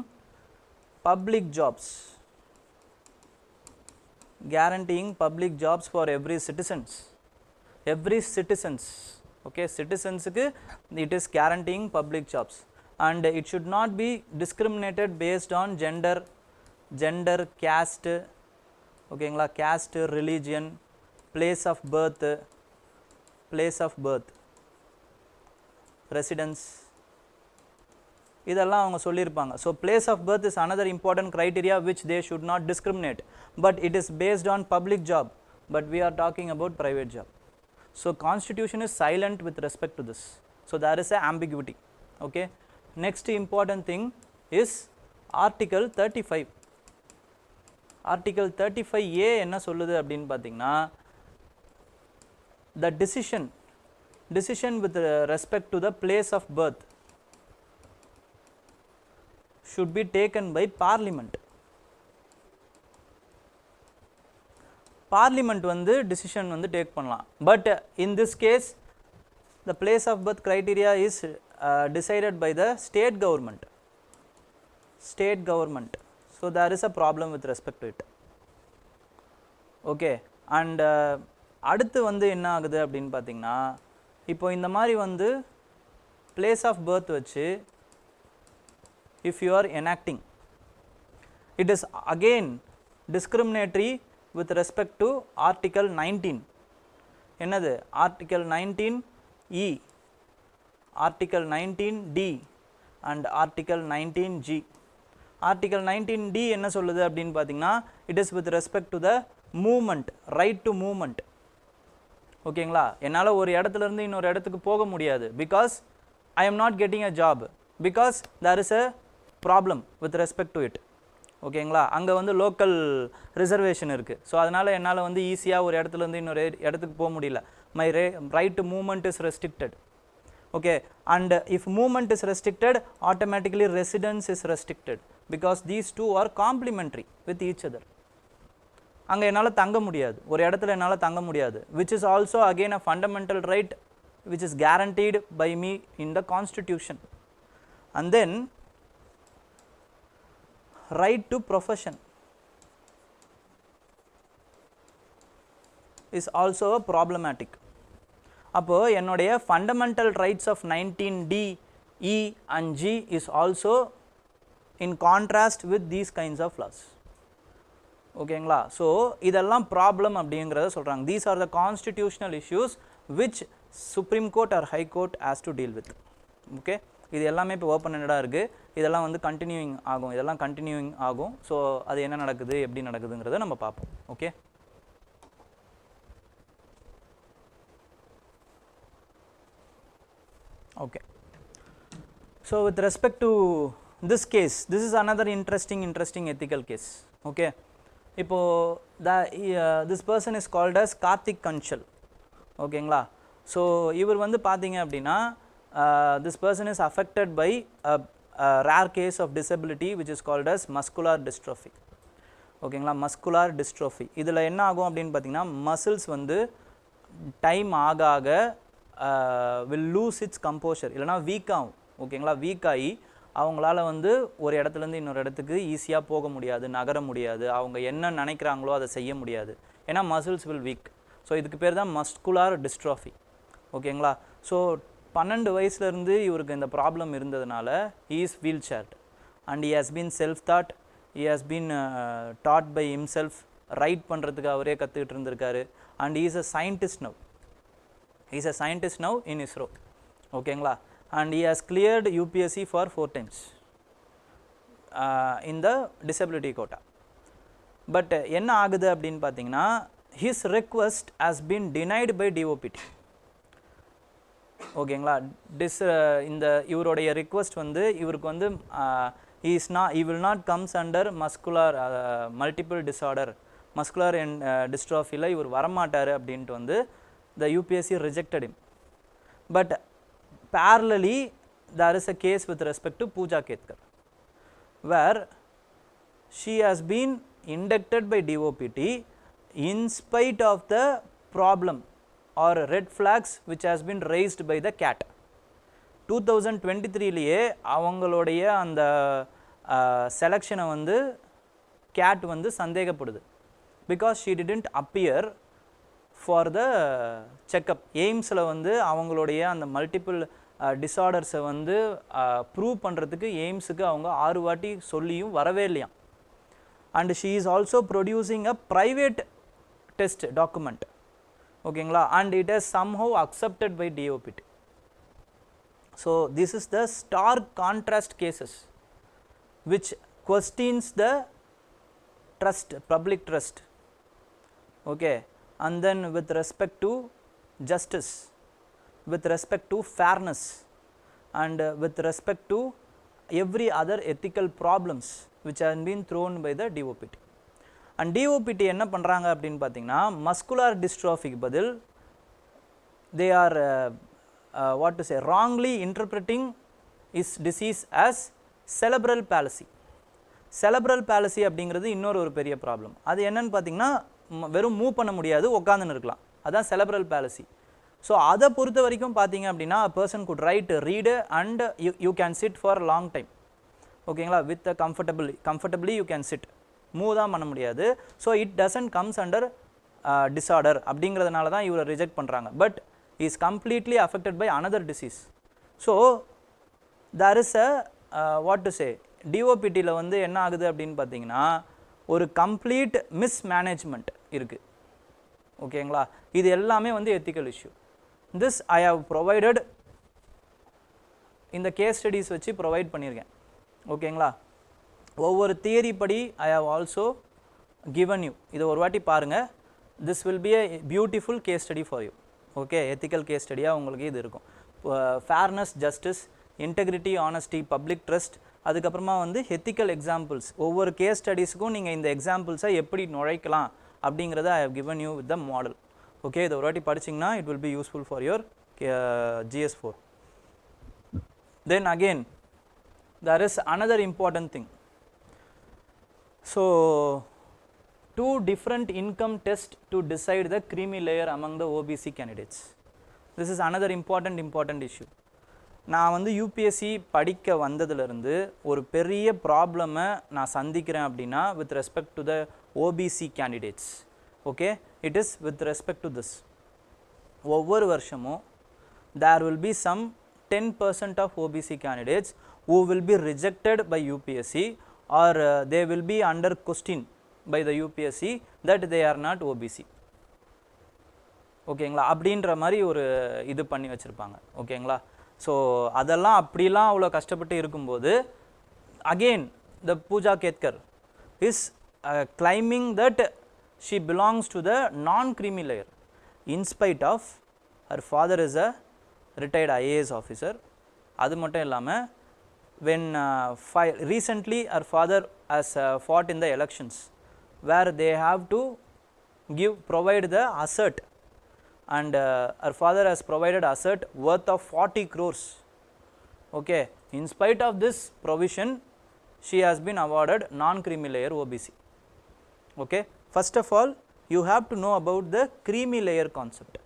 public jobs for every citizens, okay, citizens ku it is guaranteeing public jobs, and it should not be discriminated based on gender, caste, okay, caste, religion, place of birth, residence, இதெல்லாம் அவங்க சொல்லியிருப்பாங்க. So place of birth is another important criteria which they should not discriminate, but it is based on public job, but we are talking about private job. So constitution is silent with respect to this, so there is a ambiguity. Okay, next important thing is article 35. article 35A என்ன சொல்லுது அப்படின்னு பார்த்தீங்கன்னா the decision with respect to the place of birth should be taken by parliament. Parliament வந்து decision வந்து take பண்ணலாம், but in this case the place of birth criteria is decided by the state government. So there is a problem with respect to it. Okay, and அடுத்து வந்து என்ன ஆகுது அப்படின்னு பார்த்தீங்கன்னா இப்போ இந்த மாதிரி வந்து பிளேஸ் ஆஃப் பர்த் வச்சு if you are enacting, it is again discriminatory with respect to article 19. என்னது article 19E, article 19D and article 19G. article 19D என்ன சொல்லுது அப்படின்னு பார்த்தீங்கன்னா it is with respect to the movement, right to movement. ஓகேங்களா, என்னால் ஒரு இடத்துல இருந்து இன்னொரு இடத்துக்கு போக முடியாது because I am not getting a job, because there is a problem with respect to it. ஓகேங்களா, அங்கே வந்து லோக்கல் ரிசர்வேஷன் இருக்குது. ஸோ அதனால் என்னால் வந்து ஈஸியாக ஒரு இடத்துலேருந்து இன்னொரு இடத்துக்கு போக முடியல. My right to movement is restricted. Okay, and if movement is restricted automatically residence is restricted because these two are complementary with each other. அங்கே என்னால் தங்க முடியாது, ஒரு இடத்துல என்னால் தங்க முடியாது, which is also again a fundamental right which is guaranteed by me in the constitution. And then right to profession is also problematic. அப்போ என்னுடைய fundamental rights of 19D, E and G is also in contrast with these kinds of laws. ஓகேங்களா, so இதெல்லாம் problem அப்படிங்கிறத சொல்கிறாங்க. These are the constitutional issues which supreme court R high court has to deal with. Okay, இது எல்லாமே இப்போ open எண்டடாக இருக்குது, இதெல்லாம் வந்து கண்டினியூயிங் ஆகும். ஸோ அது என்ன நடக்குது, எப்படி நடக்குதுங்கிறத நம்ம பார்ப்போம். Okay, okay, so with respect to this case, this is another interesting ethical case. Okay, இப்போ this person is called as Karthick Kausal. ஓகேங்களா, ஸோ இவர் வந்து பார்த்தீங்க அப்படின்னா this person is affected by a rare case of disability which is called as muscular dystrophy. ஓகேங்களா, muscular dystrophy இதில் என்ன ஆகும் அப்படின்னு பார்த்தீங்கன்னா மசில்ஸ் வந்து டைம் ஆக ஆக will lose its composure, இல்லைனா வீக் ஆகும். ஓகேங்களா, வீக் ஆகி அவங்களால வந்து ஒரு இடத்துலேருந்து இன்னொரு இடத்துக்கு ஈஸியாக போக முடியாது, நகர முடியாது, அவங்க என்ன நினைக்கிறாங்களோ அதை செய்ய முடியாது, ஏன்னா மசில்ஸ் வில் வீக். ஸோ இதுக்கு பேர் தான் மஸ்குலார் டிஸ்ட்ராஃபி. ஓகேங்களா, ஸோ 12 வயசுலேருந்து இவருக்கு இந்த ப்ராப்ளம் இருந்ததுனால he is wheel chaired and he has been self taught, he has been taught by himself, right பண்ணுறதுக்கு அவரே கற்றுக்கிட்டு இருந்திருக்காரு. and he is a scientist now in ISRO. ஓகேங்களா, and he has cleared UPSC for 4 times in the disability quota. But என்ன ஆகுது அப்படின்னு பார்த்தீங்கன்னா his request has been denied by DOPT. ஓகேங்களா, இந்த இவருடைய ரிக்வெஸ்ட் வந்து இவருக்கு வந்து he will not comes under muscular multiple disorder, muscular and dystrophyல இவர் வரமாட்டார் அப்படின்ட்டு வந்து the UPSC rejected him. But parallelly there is a case with respect to Puja Kedkar where she has been inducted by DOPT in spite of the problem or red flags which has been raised by the CAT. 2023லேயே அவங்களுடைய அந்த செலெக்ஷனை வந்து CAT வந்து சந்தேகப்படுது because she didn't appear for the checkup. எய்ம்ஸில் வந்து அவங்களுடைய அந்த multiple டிஸார்டர்ஸை வந்து prove பண்ணுறதுக்கு எய்ம்ஸுக்கு அவங்க 6 வாட்டி சொல்லியும் வரவே இல்லையாம். and she is also producing a private test document. ஓகேங்களா, and it is somehow accepted by DOPT. So this is the stark contrast cases which questions the trust, public trust. Okay, and then with respect to justice, with respect to fairness, and with respect to every other ethical problems which have been thrown by the DOPT. And DOPT என்ன பண்ணுறாங்க அப்படின்னு பார்த்தீங்கன்னா muscular டிஸ்ட்ரோஃபிக்கு பதில் they are what to say, wrongly interpreting his disease as cerebral palsy. cerebral palsy அப்படிங்கிறது இன்னொரு பெரிய problem. அது என்னன்னு பார்த்தீங்கன்னா வெறும் மூவ் பண்ண முடியாது, உட்காந்துன்னு இருக்கலாம், அதான் cerebral palsy. ஸோ அதை பொறுத்த வரைக்கும் பார்த்தீங்க அப்படின்னா a person could write, read and you can sit for a long time. ஓகேங்களா, with a comfortably you can sit, move தான் பண்ண முடியாது. So it doesn't comes under disorder அப்படிங்கிறதுனால தான் இவரை ரிஜெக்ட் பண்ணுறாங்க. But is completely affected by another disease. So there is what to say, டிஓபிடியில் வந்து என்ன ஆகுது அப்படின்னு பார்த்தீங்கன்னா ஒரு கம்ப்ளீட் மிஸ்மேனேஜ்மெண்ட் இருக்குது. ஓகேங்களா, இது எல்லாமே வந்து ethical issue. This I have provided இந்த கேஸ் ஸ்டடீஸ் வச்சு ப்ரொவைட் பண்ணியிருக்கேன். ஓகேங்களா, ஒவ்வொரு தியரி படி I have also given you. இதை ஒரு வாட்டி பாருங்கள். This will be a beautiful case study for you. Okay, ethical case ஸ்டடியாக உங்களுக்கு இது இருக்கும். Fairness, justice, integrity, honesty, public trust, அதுக்கப்புறமா வந்து எத்திக்கல் எக்ஸாம்பிள்ஸ். ஒவ்வொரு கேஸ் ஸ்டடீஸுக்கும் நீங்கள் இந்த எக்ஸாம்பிள்ஸை எப்படி நுழைக்கலாம் அப்படிங்கிறத I have given you with the model. Okay, இதை ஒரு வாட்டி படிச்சிங்கன்னா it will be useful for your GS4. Then again there is another important thing. So 2 different income tests to decide the creamy layer among the OBC candidates. This is another important issue. நான் வந்து UPSC படிக்க வந்ததுலேருந்து ஒரு பெரிய ப்ராப்ளமை நான் சந்திக்கிறேன் அப்படின்னா with respect to the OBC candidates. Okay, it is with respect to this. ஒவ்வொரு வருஷமும் there will be some 10% of OBC candidates who will be rejected by UPSC or they will be under question by the UPSC that they are not OBC. ஓகேங்களா, அப்படின்ற மாதிரி ஒரு இது பண்ணி வச்சுருப்பாங்க. ஓகேங்களா, ஸோ அதெல்லாம் அப்படிலாம் அவ்வளோ கஷ்டப்பட்டு இருக்கும்போது again the Puja Kedkar is claiming that she belongs to the non-creamy layer in spite of her father is a retired IAS officer. அது மட்டும் இல்லாமல் when recently her father has fought in the elections where they have to provide the asset, and her father has provided asset worth of 40 crores. Okay, in spite of this provision she has been awarded non-creamy layer OBC. Okay, first of all you have to know about the creamy layer concept.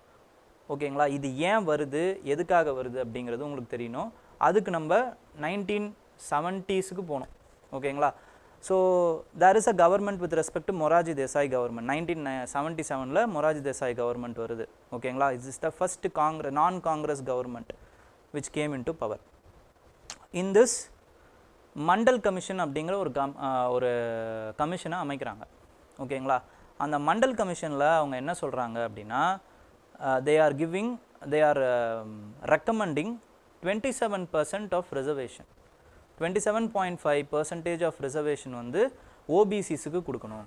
ஓகேங்களா, இது ஏன் வருது, எதுக்காக வருது அப்படிங்கிறது உங்களுக்கு தெரியணும். அதுக்கு நம்ம 1970s போனோம். ஓகேங்களா, so there is a government with respect to Morarji Desai government. 1977 Morarji Desai government வருது. ஓகேங்களா, it is the first non Congress government which came in to power. In this Mandal commission அப்படிங்கிற ஒரு கமிஷனை அமைக்கிறாங்க. ஓகேங்களா, அந்த மண்டல் கமிஷனில் அவங்க என்ன சொல்கிறாங்க அப்படின்னா they are recommending 27% of reservation, 27.5% of reservation வந்து OBCஸ்க்கு கொடுக்கணும்.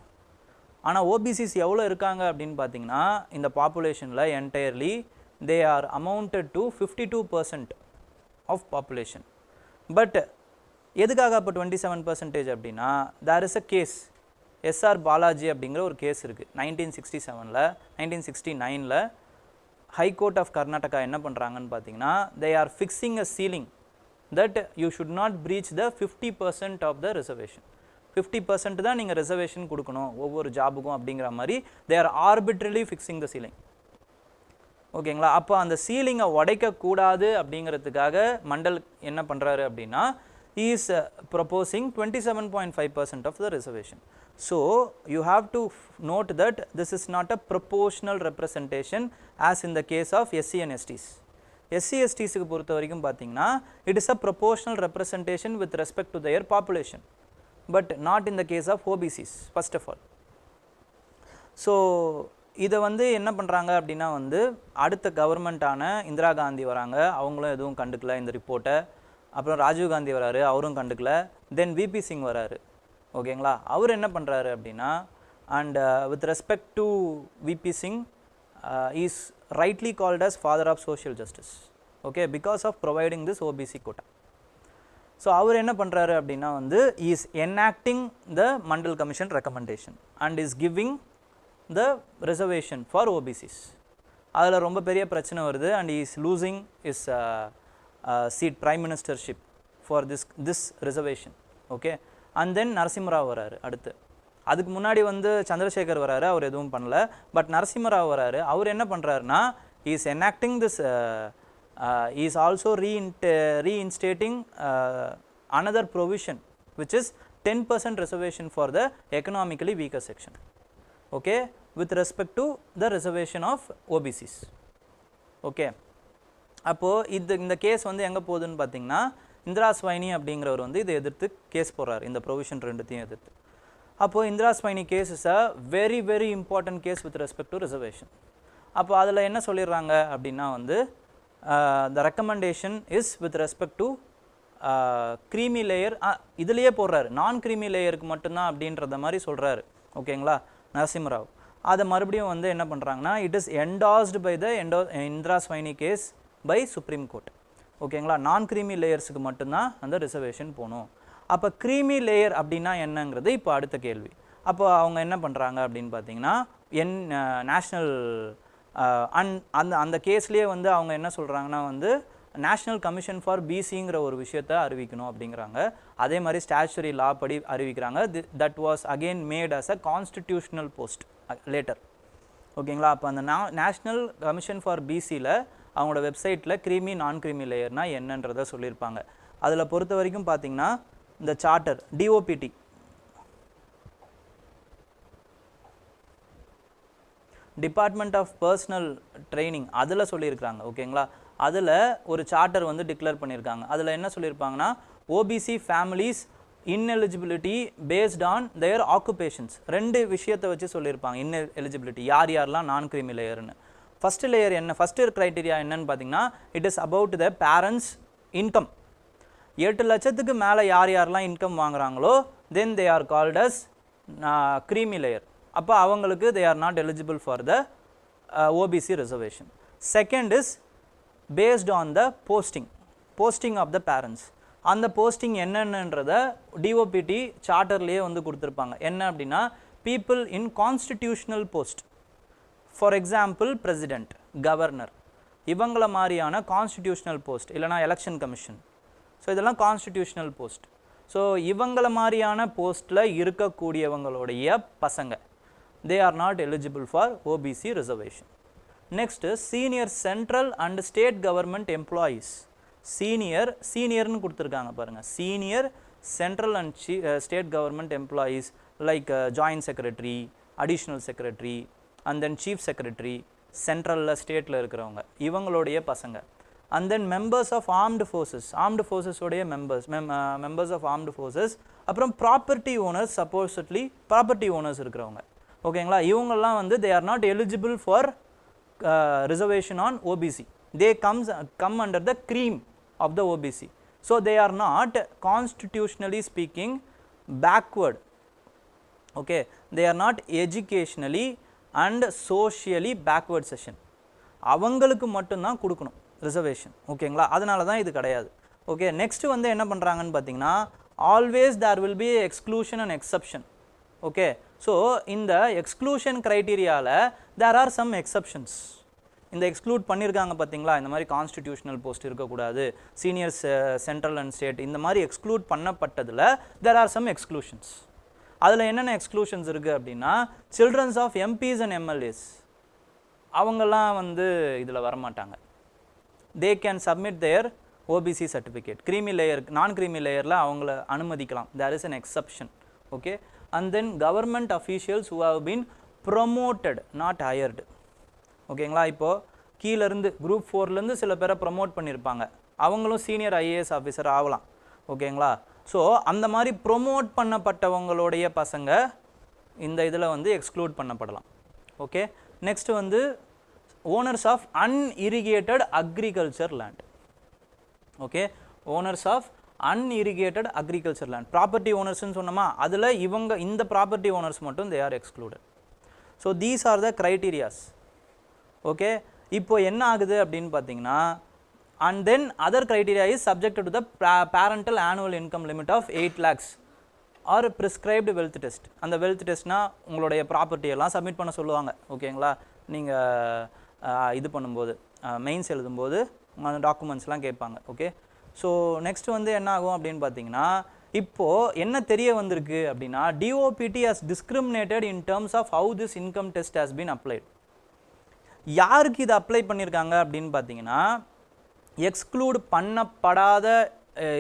ஆனால் OBCs எவ்வளோ இருக்காங்க அப்படின்னு பார்த்தீங்கன்னா இந்த பாப்புலேஷனில் entirely they are amounted to 52% of population. But எதுக்காக அப்போ 27% அப்படின்னா there is a case, SR Balaji அப்படிங்கிற ஒரு கேஸ் இருக்குது 1969ல் ஹை கோர்ட் ஆஃப் கர்நாடகா என்ன பண்ணுறாங்கன்னு பார்த்தீங்கன்னா they are fixing a ceiling that you should not breach the 50% of the reservation. 50% தான் நீங்கள் ரிசர்வேஷன் கொடுக்கணும் ஒவ்வொரு ஜாபுக்கும் அப்படிங்கிற மாதிரி they are arbitrarily fixing the ceiling. ஓகேங்களா? அப்போ அந்த சீலிங்கை உடைக்கக்கூடாது அப்படிங்கிறதுக்காக மண்டல் என்ன பண்ணுறாரு அப்படின்னா he is proposing 27.5% of the reservation. So you have to note that this is not a proportional representation as in the case of SC and STs. SC STsக்கு பொறுத்த வரைக்கும் பார்த்தீங்கன்னா it is a proportional representation with respect to their population, but not in the case of OBCs first of all. So இதை வந்து என்ன பண்ணுறாங்க அப்படின்னா வந்து அடுத்த கவர்மெண்ட்டான இந்திரா காந்தி வராங்க, அவங்களும் எதுவும் கண்டுக்கல இந்த ரிப்போர்ட்டை. அப்புறம் ராஜீவ் காந்தி வராரு, அவரும் கண்டுக்கல. தென் விபி சிங் வராரு. ஓகேங்களா? அவர் என்ன பண்ணுறாரு அப்படின்னா and with respect to VP Singh is rightly called as father of social justice. Okay, because of providing this OBC quota. So அவர் என்ன பண்ணுறாரு அப்படின்னா வந்து is enacting the Mandal commission recommendation and is giving the reservation for OBCs. அதில் ரொம்ப பெரிய பிரச்சனை வருது and he is losing his seat, prime ministership for this reservation. Okay, and then Narasimha Rao வராரு அடுத்து. அதுக்கு முன்னாடி வந்து சந்திரசேகர் வராரு, அவர் எதுவும் பண்ணல. பட் நரசிம்மராவ் வராரு, அவர் என்ன பண்ணுறாருன்னா he is enacting this, he is also reinstating another provision which is 10% reservation for the economically weaker section. Okay, with respect to the reservation of OBCs. Okay, அப்போது இந்த கேஸ் வந்து எங்கே போகுதுன்னு பார்த்தீங்கன்னா இந்திரா ஸ்வைனி அப்படிங்கிறவர் வந்து இதை எதிர்த்து கேஸ் போடுறாரு, இந்த ப்ரொவிஷன் ரெண்டுத்தையும் எதிர்த்து. அப்போது Indra Sawhney case is a very very important case with respect to reservation. அப்போ அதில் என்ன சொல்லிடுறாங்க அப்படின்னா வந்து the recommendation is with respect to creamy layer, இதுலேயே போடுறாரு, நான் க்ரீமி லேயருக்கு மட்டும்தான் அப்படின்றத மாதிரி சொல்கிறாரு. ஓகேங்களா? நரசிம்மராவ் அதை மறுபடியும் வந்து என்ன பண்ணுறாங்கன்னா it is endorsed by the Indra Sawhney case by Supreme Court. ஓகேங்களா? நான் க்ரீமி லேயர்ஸுக்கு மட்டும்தான் அந்த ரிசர்வேஷன் போகணும். அப்போ க்ரீமி லேயர் அப்படின்னா என்னங்கிறது இப்போ அடுத்த கேள்வி. அப்போ அவங்க என்ன பண்ணுறாங்க அப்படின்னு பார்த்தீங்கன்னா நேஷ்னல் அந்த கேஸ்லேயே வந்து அவங்க என்ன சொல்கிறாங்கன்னா வந்து நேஷ்னல் கமிஷன் ஃபார் பிசிங்கிற ஒரு விஷயத்தை அறிவிக்கணும் அப்படிங்கிறாங்க. அதே மாதிரி ஸ்டாச்சுரி லா படி அறிவிக்கிறாங்க. That was again made as a constitutional post later. ஓகேங்களா? அப்போ அந்த நேஷ்னல் கமிஷன் ஃபார் பிசியில் அவங்களோட வெப்சைட்டில் க்ரீமி நான் க்ரீமி லேயர்னால் என்னன்றதை சொல்லியிருப்பாங்க. அதில் பொறுத்த வரைக்கும் பார்த்தீங்கன்னா இந்த charter DOPT, department of personnel training, அதில் சொல்லியிருக்கிறாங்க. ஓகேங்களா? அதில் ஒரு சார்ட்டர் வந்து டிக்ளேர் பண்ணியிருக்காங்க. அதில் என்ன சொல்லியிருப்பாங்கன்னா OBC families ineligibility based on their occupations, ரெண்டு விஷயத்தை வச்சு சொல்லியிருப்பாங்க இன்எலிஜிபிலிட்டி யார் யாரெல்லாம் நான் க்ரீமி லேயர்னு. ஃபஸ்ட்டு லேயர் என்ன, ஃபஸ்ட்டு க்ரைட்டீரியா என்னன்னு பார்த்தீங்கன்னா it is about the parents income. 8 லட்சத்துக்கு மேலே யார் யாரெல்லாம் இன்கம் வாங்குறாங்களோ then they are called as creamy layer. அப்போ அவங்களுக்கு they are not eligible for the OBC reservation. Second is based on the posting of the parents. அந்த posting என்னென்னன்றதை DoPT சார்ட்டர்லேயே வந்து கொடுத்துருப்பாங்க. என்ன அப்படின்னா people in constitutional post, for example president, governor, இவங்கள மாதிரியான constitutional post, இல்லைனா எலெக்ஷன் கமிஷன். ஸோ இதெல்லாம் constitutional post. So இவங்கள மாதிரியான போஸ்ட்டில் இருக்கக்கூடியவங்களுடைய பசங்க they are not eligible for OBC reservation. Next is senior central and state government employees. சீனியர்னு கொடுத்துருக்காங்க பாருங்கள். Senior central and state government employees like joint secretary, additional secretary and then chief secretary, சென்ட்ரலில் ஸ்டேட்டில் இருக்கிறவங்க இவங்களுடைய பசங்க. And then members of armed ஃபோர்ஸஸோடைய members of armed forces. அப்புறம் property owners, supposedly property owners இருக்கிறவங்க. ஓகேங்களா? இவங்கெல்லாம் வந்து they are not eligible for reservation on OBC. They come under the of the OBC. So they are not constitutionally speaking backward. Okay, they are not educationally and socially backward section. அவங்களுக்கு மட்டும் தான் கொடுக்கணும் reservation. ஓகேங்களா, அதனால தான் இது கிடையாது. Okay, next வந்து என்ன பண்ணுறாங்கன்னு பார்த்தீங்கன்னா always there will be exclusion and exception. Okay, so இந்த எக்ஸ்க்ளூஷன் க்ரைட்டீரியாவில் தேர் ஆர் சம் எக்ஸப்ஷன்ஸ். இந்த எக்ஸ்க்ளூட் பண்ணியிருக்காங்க பார்த்தீங்களா, இந்த மாதிரி கான்ஸ்டிடியூஷனல் போஸ்ட் இருக்கக்கூடாது, சீனியர் சென்ட்ரல் அண்ட் ஸ்டேட், இந்த மாதிரி எக்ஸ்க்ளூட் பண்ணப்பட்டதில் தேர் ஆர் சம் எக்ஸ்க்ளூஷன்ஸ். அதில் என்னென்ன எக்ஸ்க்ளூஷன்ஸ் இருக்குது அப்படின்னா childrens of MPs and MLAs அவங்கெல்லாம் வந்து இதில் வரமாட்டாங்க. They can submit their OBC certificate. creamy layer, non creamy layerல அவங்கள அனுமதிக்கலாம். there is an exception. okay, and then government officials who have been promoted not hired. ஓகேங்களா, இப்போ கீழ இருந்து group 4 ல இருந்து சில பேரை ப்ரோமோட் பண்ணிருப்பாங்க, அவங்களும் சீனியர் IAS ஆபீசர் ஆகலாம். ஓகேங்களா, ஸோ அந்த மாதிரி ப்ரோமோட் பண்ணப்பட்டவங்களுடைய பசங்க இந்த இதில் வந்து எக்ஸ்க்ளூட் பண்ணப்படலாம். ஓகே, நெக்ஸ்ட் வந்து owners of unirrigated agriculture land. Okay, owners of unirrigated agriculture land, property ஓனர்ஸ்ன்னு சொன்னோமா, அதில் இவங்க இந்த ப்ராப்பர்ட்டி ஓனர்ஸ் மட்டும் they are excluded. So these are the criterias. Okay, இப்போ என்ன ஆகுது அப்படின்னு பார்த்தீங்கன்னா and then other criteria is subjected to the parental annual income limit of 8 lakhs or prescribed wealth test. அந்த wealth testனா உங்களுடைய ப்ராப்பர்ட்டி எல்லாம் submit பண்ண சொல்லுவாங்க. ஓகேங்களா, நீங்கள் இது பண்ணும்போது மெயின்ஸ் எழுதும்போது அந்த டாக்குமெண்ட்ஸ்லாம் கேட்பாங்க. ஓகே, ஸோ நெக்ஸ்ட் வந்து என்ன ஆகும் அப்படின்னு பார்த்தீங்கன்னா இப்போது என்ன தெரிய வந்திருக்கு அப்படின்னா DOPT has discriminated in terms of how this income test has been applied. யாருக்கு இது அப்ளை பண்ணியிருக்காங்க அப்படின்னு பார்த்தீங்கன்னா எக்ஸ்க்ளூட் பண்ணப்படாத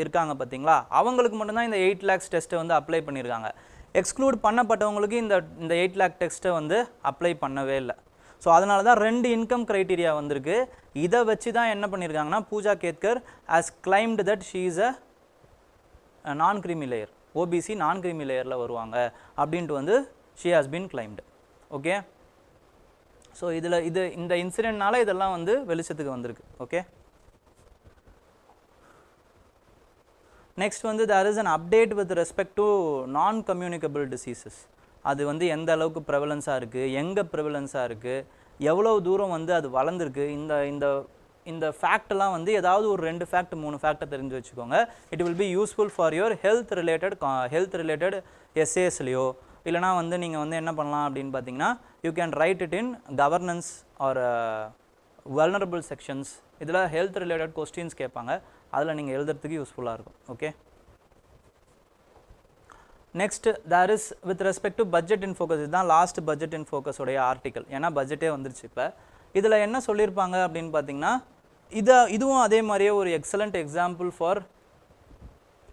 இருக்காங்க பார்த்தீங்களா, அவங்களுக்கு மட்டும்தான் இந்த 8 lakhs டெஸ்ட்டை வந்து அப்ளை பண்ணியிருக்காங்க. எக்ஸ்க்ளூட் பண்ணப்பட்டவங்களுக்கு இந்த 8 lakh டெஸ்ட்டை வந்து அப்ளை பண்ணவே இல்லை. ஸோ அதனால தான் 2 இன்கம் க்ரைட்டீரியா வந்திருக்கு. இதை வச்சு தான் என்ன பண்ணியிருக்காங்கன்னா Pooja Khedkar has claimed that she is a non creamy layer, OBC non creamy லேயரில் வருவாங்க அப்படின்ட்டு வந்து she has been claimed. Okay, so இதில் இந்த இன்சிடென்ட்னால இதெல்லாம் வந்து வெளிச்சத்துக்கு வந்திருக்கு. ஓகே, நெக்ஸ்ட் வந்து there is an update with respect to non-communicable diseases. அது வந்து எந்த அளவுக்கு ப்ரெவலன்ஸாக இருக்குது, எங்கே ப்ரெவலன்ஸாக இருக்குது, எவ்வளோ தூரம் வந்து அது வளர்ந்துருக்கு, இந்த இந்த இந்த ஃபேக்டெல்லாம் வந்து ஏதாவது ஒரு 2 ஃபேக்ட் 3 ஃபேக்டை தெரிஞ்சு வச்சுக்கோங்க. It will be useful for your health related எஸ்ஏஸ்லையோ இல்லைனா வந்து நீங்கள் வந்து என்ன பண்ணலாம் அப்படின்னு பார்த்தீங்கன்னா you can write it in governance or vulnerable sections. இதில் ஹெல்த் ரிலேட்டட் கொஸ்டின்ஸ் கேட்பாங்க, அதில் நீங்கள் எழுதுறதுக்கு யூஸ்ஃபுல்லாக இருக்கும். Okay, next there is with respect to budget in focus. இதுதான் லாஸ்ட் பட்ஜெட் இன் ஃபோக்கஸ் உடைய ஆர்டிக்கல், ஏன்னா பட்ஜெட்டே வந்துருச்சு. இப்போ இதில் என்ன சொல்லியிருப்பாங்க அப்படின்னு பார்த்தீங்கன்னா இதுவும் அதே மாதிரியே ஒரு excellent example for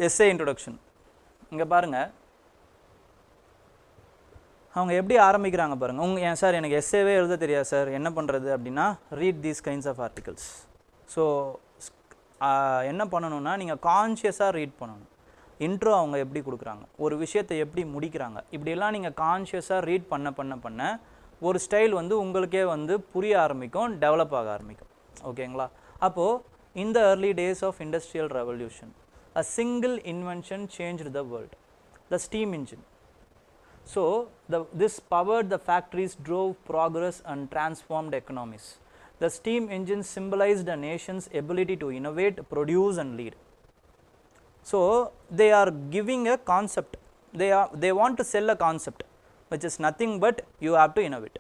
essay introduction. இங்கே பாருங்கள் அவங்க எப்படி ஆரம்பிக்கிறாங்க பாருங்கள். ஏன் சார் எனக்கு எஸ்ஏவே எழுத தெரியாது சார், என்ன பண்ணுறது அப்படின்னா read these kinds of articles. So என்ன பண்ணணும்னா நீங்கள் கான்ஷியஸாக ரீட் பண்ணணும். இன்ட்ரோ அவங்க எப்படி கொடுக்குறாங்க, ஒரு விஷயத்தை எப்படி முடிக்கிறாங்க, இப்படியெல்லாம் நீங்கள் கான்ஷியஸாக ரீட் பண்ண ஒரு ஸ்டைல் வந்து உங்களுக்கே வந்து புரிய ஆரம்பிக்கும், டெவலப் ஆக ஆரம்பிக்கும். ஓகேங்களா, அப்போது இந்த early days of industrial revolution a single invention changed the world, the steam engine. So this powered the factories, drove progress and transformed economies. The steam engine symbolized a nation's ability to innovate, produce and lead. So they are giving a concept, they want to sell a concept which is nothing but you have to innovate.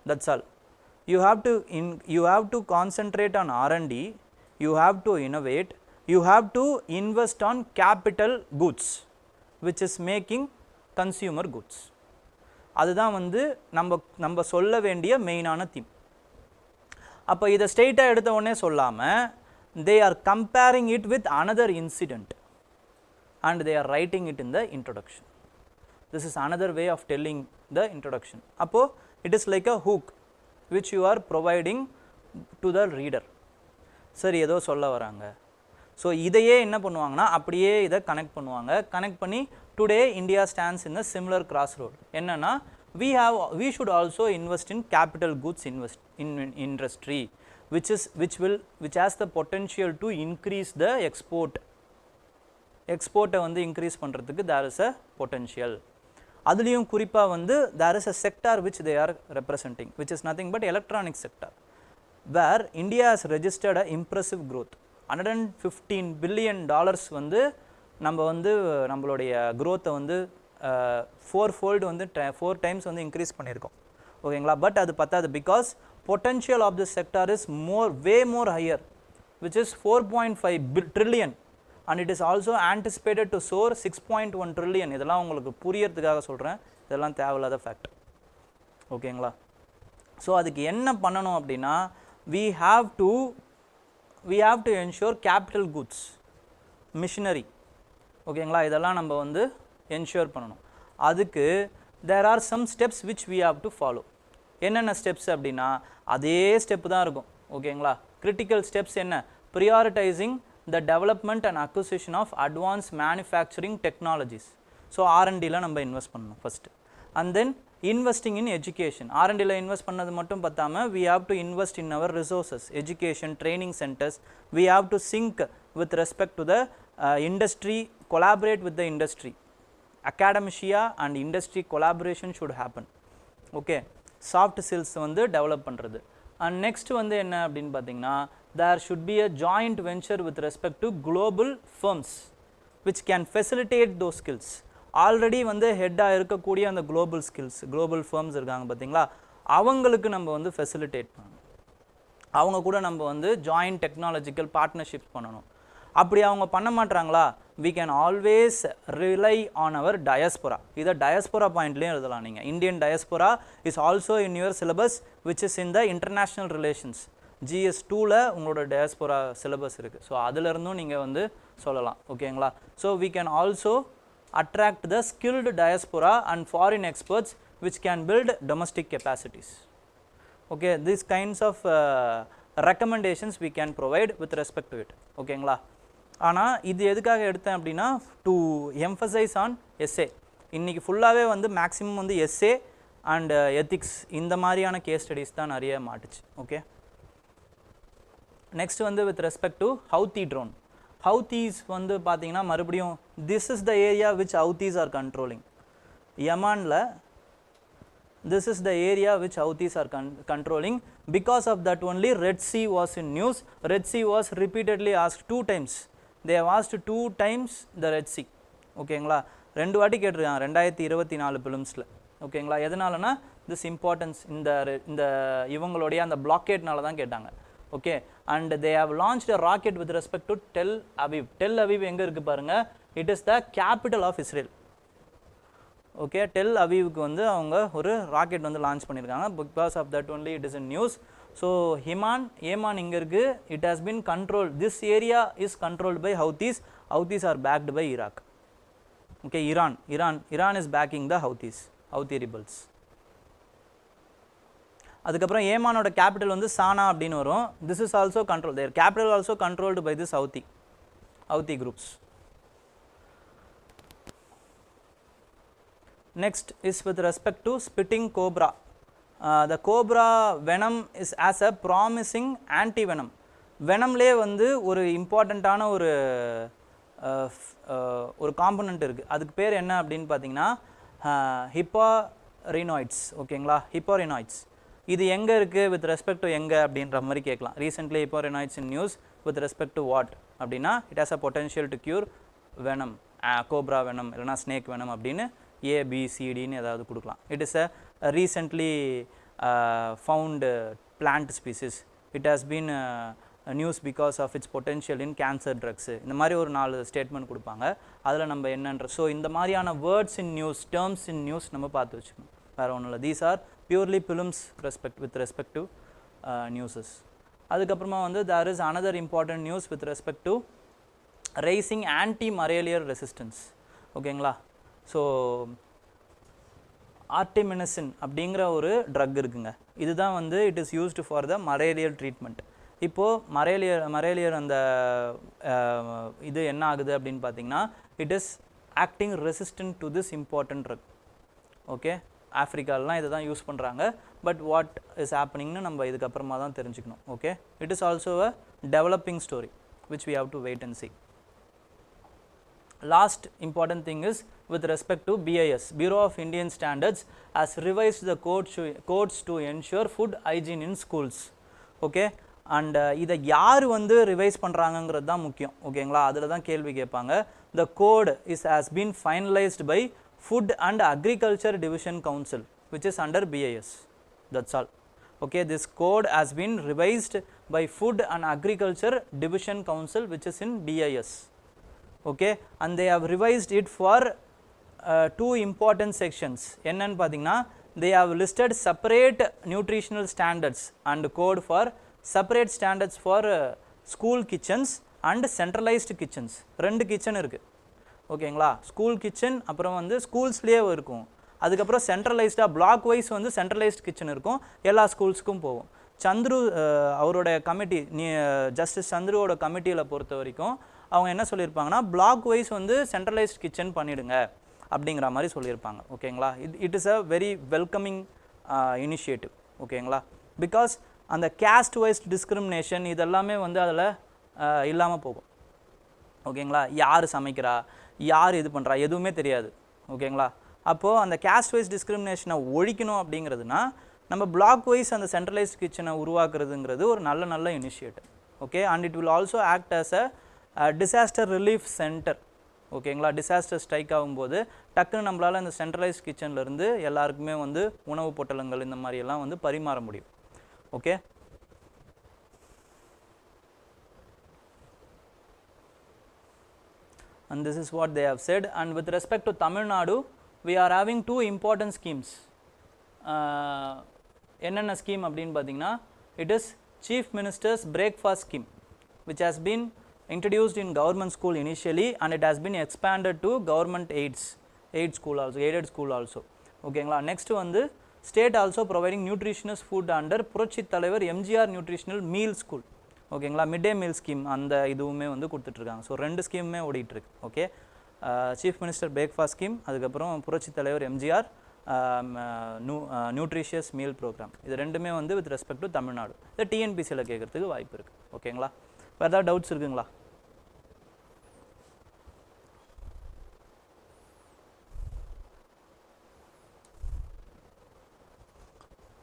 That's all. You have to concentrate on R&D, you have to innovate, you have to invest on capital goods which is making consumer goods. அதுதான் வந்து நம்ம சொல்ல வேண்டிய மெயினான theme. அப்போ இதை ஸ்ட்ரெயிட்டாக எடுத்த உடனே சொல்லாமல் they are comparing it with another incident and they are writing it in the introduction. This is another way of telling the introduction. அப்போ it is like a hook which you are providing to the reader. சரி ஏதோ சொல்ல வராங்க, so இதையே என்ன பண்ணுவாங்கன்னா அப்படியே இதை கனெக்ட் பண்ணுவாங்க. கனெக்ட் பண்ணி today India stands in a similar cross road. என்னன்னா we should also invest in capital goods industry. which has the potential to increase the export வந்து increase பண்றதுக்கு there is a potential. அதுலயும் குறிப்பா வந்து there is a sector which they are representing, which is nothing but electronic sector, where India has registered a impressive growth. $115 billion வந்து நம்ம வந்து நம்மளுடைய growth வந்து fourfold வந்து 4 times வந்து increase பண்ணியிருக்கோம். ஓகேங்களா? பட் அது பத்தாது, because potential of this sector is way more higher, which is 4.5 trillion, and it is also anticipated to soar 6.1 trillion. இதெல்லாம் உங்களுக்கு புரியறதுக்காக சொல்கிறேன், இதெல்லாம் தேவையில்லாத ஃபேக்ட். ஓகேங்களா? ஸோ அதுக்கு என்ன பண்ணணும் அப்படின்னா, we have to ensure capital goods, machinery. ஓகேங்களா? இதெல்லாம் நம்ம வந்து ensure பண்ணணும். அதுக்கு there are some steps which we have to follow. என்னென்ன ஸ்டெப்ஸ் அப்படின்னா அதே ஸ்டெப் தான் இருக்கும். ஓகேங்களா? கிரிட்டிக்கல் ஸ்டெப்ஸ் என்ன? prioritizing the development and acquisition of advanced manufacturing technologies. So R&Dல நம்ம இன்வெஸ்ட் பண்ணணும் first. And then investing in education. R&Dல இன்வெஸ்ட் பண்ணது மட்டும் பத்தாமல் we have to invest in our resources, education, training centers. We have to sync with respect to the industry, collaborate with the industry. Academia and industry collaboration should happen. Okay, soft skills வந்து develop பண்ணுறது. And next வந்து என்ன அப்படின்னு பார்த்தீங்கன்னா, there should be a joint venture with respect to global firms which can facilitate those skills. Already வந்து ஹெட்டாக இருக்கக்கூடிய அந்த global firms இருக்காங்க பார்த்தீங்களா, அவங்களுக்கு நம்ம வந்து ஃபெசிலிட்டேட் பண்ணணும். அவங்க கூட நம்ம வந்து ஜாயிண்ட் டெக்னாலஜிக்கல் பார்ட்னர்ஷிப்ஸ் பண்ணணும். அப்படி அவங்க பண்ண மாட்டாங்களா, we can always rely on our diaspora. இதை diaspora பாயிண்ட்லேயும் எழுதலாம் நீங்கள். Indian diaspora is also in your syllabus, which is in the international relations. GS2ல உங்களோட diaspora syllabus இருக்குது. ஸோ அதிலிருந்தும் நீங்கள் வந்து சொல்லலாம். ஓகேங்களா? So we can also attract the skilled diaspora and foreign experts which can build domestic capacities. Okay, these kinds of recommendations we can provide with respect to it. ஓகேங்களா? ஆனால் இது எதுக்காக எடுத்தேன் அப்படின்னா, டு எம்ஃபசைஸ் ஆன் எஸ்ஏ. இன்றைக்கி ஃபுல்லாகவே வந்து maximum வந்து எஸ்ஏ அண்ட் எத்திக்ஸ் இந்த மாதிரியான கேஸ் ஸ்டடீஸ் தான் நிறைய மாட்டுச்சு. ஓகே, நெக்ஸ்ட் வந்து with respect to Houthi drone. Houthis வந்து பார்த்தீங்கன்னா மறுபடியும் this is the area which Houthis are controlling. யமானில் this is the area which Houthis are controlling. Because of that only Red Sea was in news. Red Sea was repeatedly asked 2 times. They have asked 2 times the Red Sea. ஓகேங்களா? 2 வாட்டி கேட்டிருக்காங்க 2024 பிலிம்ஸில். ஓகேங்களா? எதனாலனா this importance இந்த இவங்களுடைய அந்த பிளாக்கேட்னால தான் கேட்டாங்க. Okay, and they have launched a rocket with respect to Tel Aviv. Tel Aviv எங்கே இருக்குது பாருங்கள், it is the capital of Israel. Okay, Tel அவீவுக்கு வந்து அவங்க ஒரு ராக்கெட் வந்து லான்ச் பண்ணியிருக்காங்க. Because of that only it is in news. So Yemen இங்கே இருக்குது. It has been control, this area is controlled by Houthis. Houthis are backed by Iraq. Okay, Iran is backing the Houthi rebels. அதுக்கப்புறம் ஏமானோட capital வந்து Sanaa அப்படின்னு வரும். This is also control, their capital also controlled by this Houthi groups. Next is with respect to spitting cobra. The cobra venom is as a promising anti-venom. Venomலே வந்து ஒரு இம்பார்ட்டண்ட்டான ஒரு component இருக்குது. அதுக்கு பேர் என்ன அப்படின்னு பார்த்தீங்கன்னா ஹிப்போரினாய்ட்ஸ். ஓகேங்களா? ஹிப்போரினாய்ட்ஸ் இது எங்கே இருக்குது வித் ரெஸ்பெக்ட் டு எங்கே அப்படின்ற மாதிரி கேட்கலாம். Recently hipporinoids in news with respect to what அப்படின்னா, it has a potential to cure venom, cobra venom இல்லைனா ஸ்னேக் வெனம் அப்படின்னு ABCDன்னு ஏதாவது கொடுக்கலாம். It is a recently found plant species. It has been news because of its potential in cancer drugs. இந்த மாதிரி ஒரு 4 statement கொடுப்பாங்க. அதில் நம்ம என்னன்ற ஸோ இந்த மாதிரியான words in news, terms in news நம்ம பார்த்து வச்சுக்கணும். வேறு ஒன்றும் இல்லை. These are purely films with respect to newses. அதுக்கப்புறமா வந்து there is another important news with respect to rising anti malarial resistance. ஓகேங்களா? ஸோ ஆர்டிமினசின் அப்படிங்கிற ஒரு ட்ரக் இருக்குங்க. இதுதான் வந்து it is used for the malarial treatment. இப்போது மலேரியர் அந்த இது என்ன ஆகுது அப்படின்னு பார்த்தீங்கன்னா, it is acting resistant to this important drug. Okay, ஆஃப்ரிக்காலலாம் இதை தான் யூஸ் பண்ணுறாங்க. பட் வாட் இஸ் ஹேப்பனிங்னு நம்ம இதுக்கப்புறமா தான் தெரிஞ்சுக்கணும். Okay, it is also a developing story which we have to wait and see. Last important thing is with respect to BIS, Bureau of Indian Standards has revised the codes to ensure food hygiene in schools. Okay, and இதை யார் வந்து revise பண்ணுறாங்கங்கிறது தான் முக்கியம். ஓகேங்களா, அதில் தான் கேள்வி கேட்பாங்க. The code has been finalized by Food and Agriculture Division Council which is under BIS. That's all. Okay, this code has been revised by Food and Agriculture Division Council which is in BIS. Okay, and they have revised it for two important sections. என்னன்னு பார்த்தீங்கன்னா, they have listed separate nutritional standards and code for separate standards for school kitchens and centralized kitchens. ரெண்டு kitchen இருக்குது. ஓகேங்களா, school kitchen அப்புறம் வந்து ஸ்கூல்ஸ்லேயே இருக்கும். அதுக்கப்புறம் சென்ட்ரலைஸ்டாக black wise வந்து சென்ட்ரலைஸ்ட் கிச்சன் இருக்கும், எல்லா ஸ்கூல்ஸுக்கும் போகும். சந்துரு அவரோட கமிட்டி, ஜஸ்டிஸ் சந்துருவோட கமிட்டியில் பொறுத்த வரைக்கும் அவங்க என்ன சொல்லியிருப்பாங்கன்னா, பிளாக் வைஸ் வந்து சென்ட்ரலைஸ்ட் கிச்சன் பண்ணிவிடுங்க அப்படிங்கிற மாதிரி சொல்லியிருப்பாங்க. ஓகேங்களா, it is a very welcoming initiative. ஓகேங்களா, பிகாஸ் அந்த கேஸ்ட் வைஸ் டிஸ்கிரிமினேஷன் இதெல்லாமே வந்து அதில் இல்லாமல் போகும். ஓகேங்களா, யார் சமைக்கிறா, யார் இது பண்ணுறா எதுவுமே தெரியாது. ஓகேங்களா, அப்போது அந்த கேஸ்ட் வைஸ் டிஸ்கிரிமினேஷனை ஒழிக்கணும் அப்படிங்கிறதுனா நம்ம பிளாக் வைஸ் அந்த சென்ட்ரலைஸ்ட் கிச்சனை உருவாக்குறதுங்கிறது ஒரு நல்ல initiative. Okay, and it will also act as a disaster relief centre. ஓகேங்களா, டிசாஸ்டர் ஸ்ட்ரைக் ஆகும்போது டக்குன்னு நம்மளால் இந்த சென்ட்ரலைஸ்ட் கிச்சன்லேருந்து எல்லாருக்குமே வந்து உணவு பொட்டலங்கள் இந்த மாதிரியெல்லாம் வந்து பரிமாற முடியும். Okay, and this is what they have said. And with respect to Tamil Nadu, we are having two important schemes. என்னென்ன ஸ்கீம் அப்படின்னு பார்த்தீங்கன்னா, it is Chief Minister's Breakfast Scheme which has been introduced in government school initially and it has been expanded to government aided school also. ஓகேங்களா, next வந்து state also providing nutritious food under புரட்சி தலைவர் MGR nutritional meal school. ஓகேங்களா, mid day meal scheme அந்த இதுவுமே வந்து கொடுத்துட்ருக்காங்க. So ரெண்டு ஸ்கீமுமே ஓடிட்டுருக்கு. Okay, chief minister breakfast scheme, அதுக்கப்புறம் புரட்சி தலைவர் எம்ஜிஆர் நியூட்ரிஷியஸ் மீல் ப்ரோக்ராம். இது ரெண்டுமே வந்து வித் ரெஸ்பெக்ட் டு தமிழ்நாடு. இதை டிஎன்பிசியில் கேட்குறதுக்கு வாய்ப்பு இருக்குது. ஓகேங்களா, வேறு ஏதாவது டவுட்ஸ் இருக்குங்களா?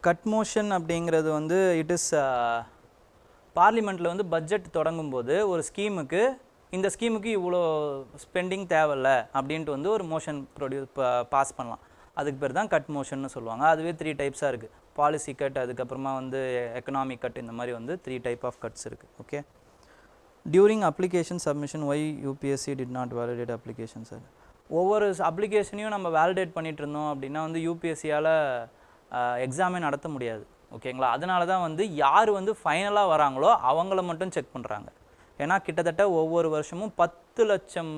கட் மோஷன் அப்படிங்கிறது வந்து இட் இஸ் பார்லிமெண்ட்டில் வந்து பட்ஜெட் தொடங்கும்போது ஒரு ஸ்கீமுக்கு இந்த ஸ்கீமுக்கு இவ்வளோ ஸ்பெண்டிங் தேவையில்ல அப்படின்ட்டு வந்து ஒரு மோஷன் பாஸ் பண்ணலாம். அதுக்கு பேர் தான் கட் மோஷன்னு சொல்லுவாங்க. அதுவே 3 டைப்ஸாக இருக்குது. பாலிசி கட், அதுக்கப்புறமா வந்து எக்கனாமிக் கட், இந்த மாதிரி வந்து 3 டைப் ஆஃப் கட்ஸ் இருக்குது. Okay, during application submission why UPSC did not validate application sir. ஒவ்வொரு அப்ளிகேஷனையும் நம்ம வேலிடேட் பண்ணிகிட்டு இருந்தோம் அப்படின்னா வந்து யூபிஎஸ்சியால் எக்ஸாமே நடத்த முடியாது. ஓகேங்களா, அதனால தான் வந்து யார் வந்து ஃபைனலாக வராங்களோ அவங்கள மட்டும் செக் பண்ணுறாங்க. ஏன்னா கிட்டத்தட்ட ஒவ்வொரு வருஷமும் 10 லட்சம்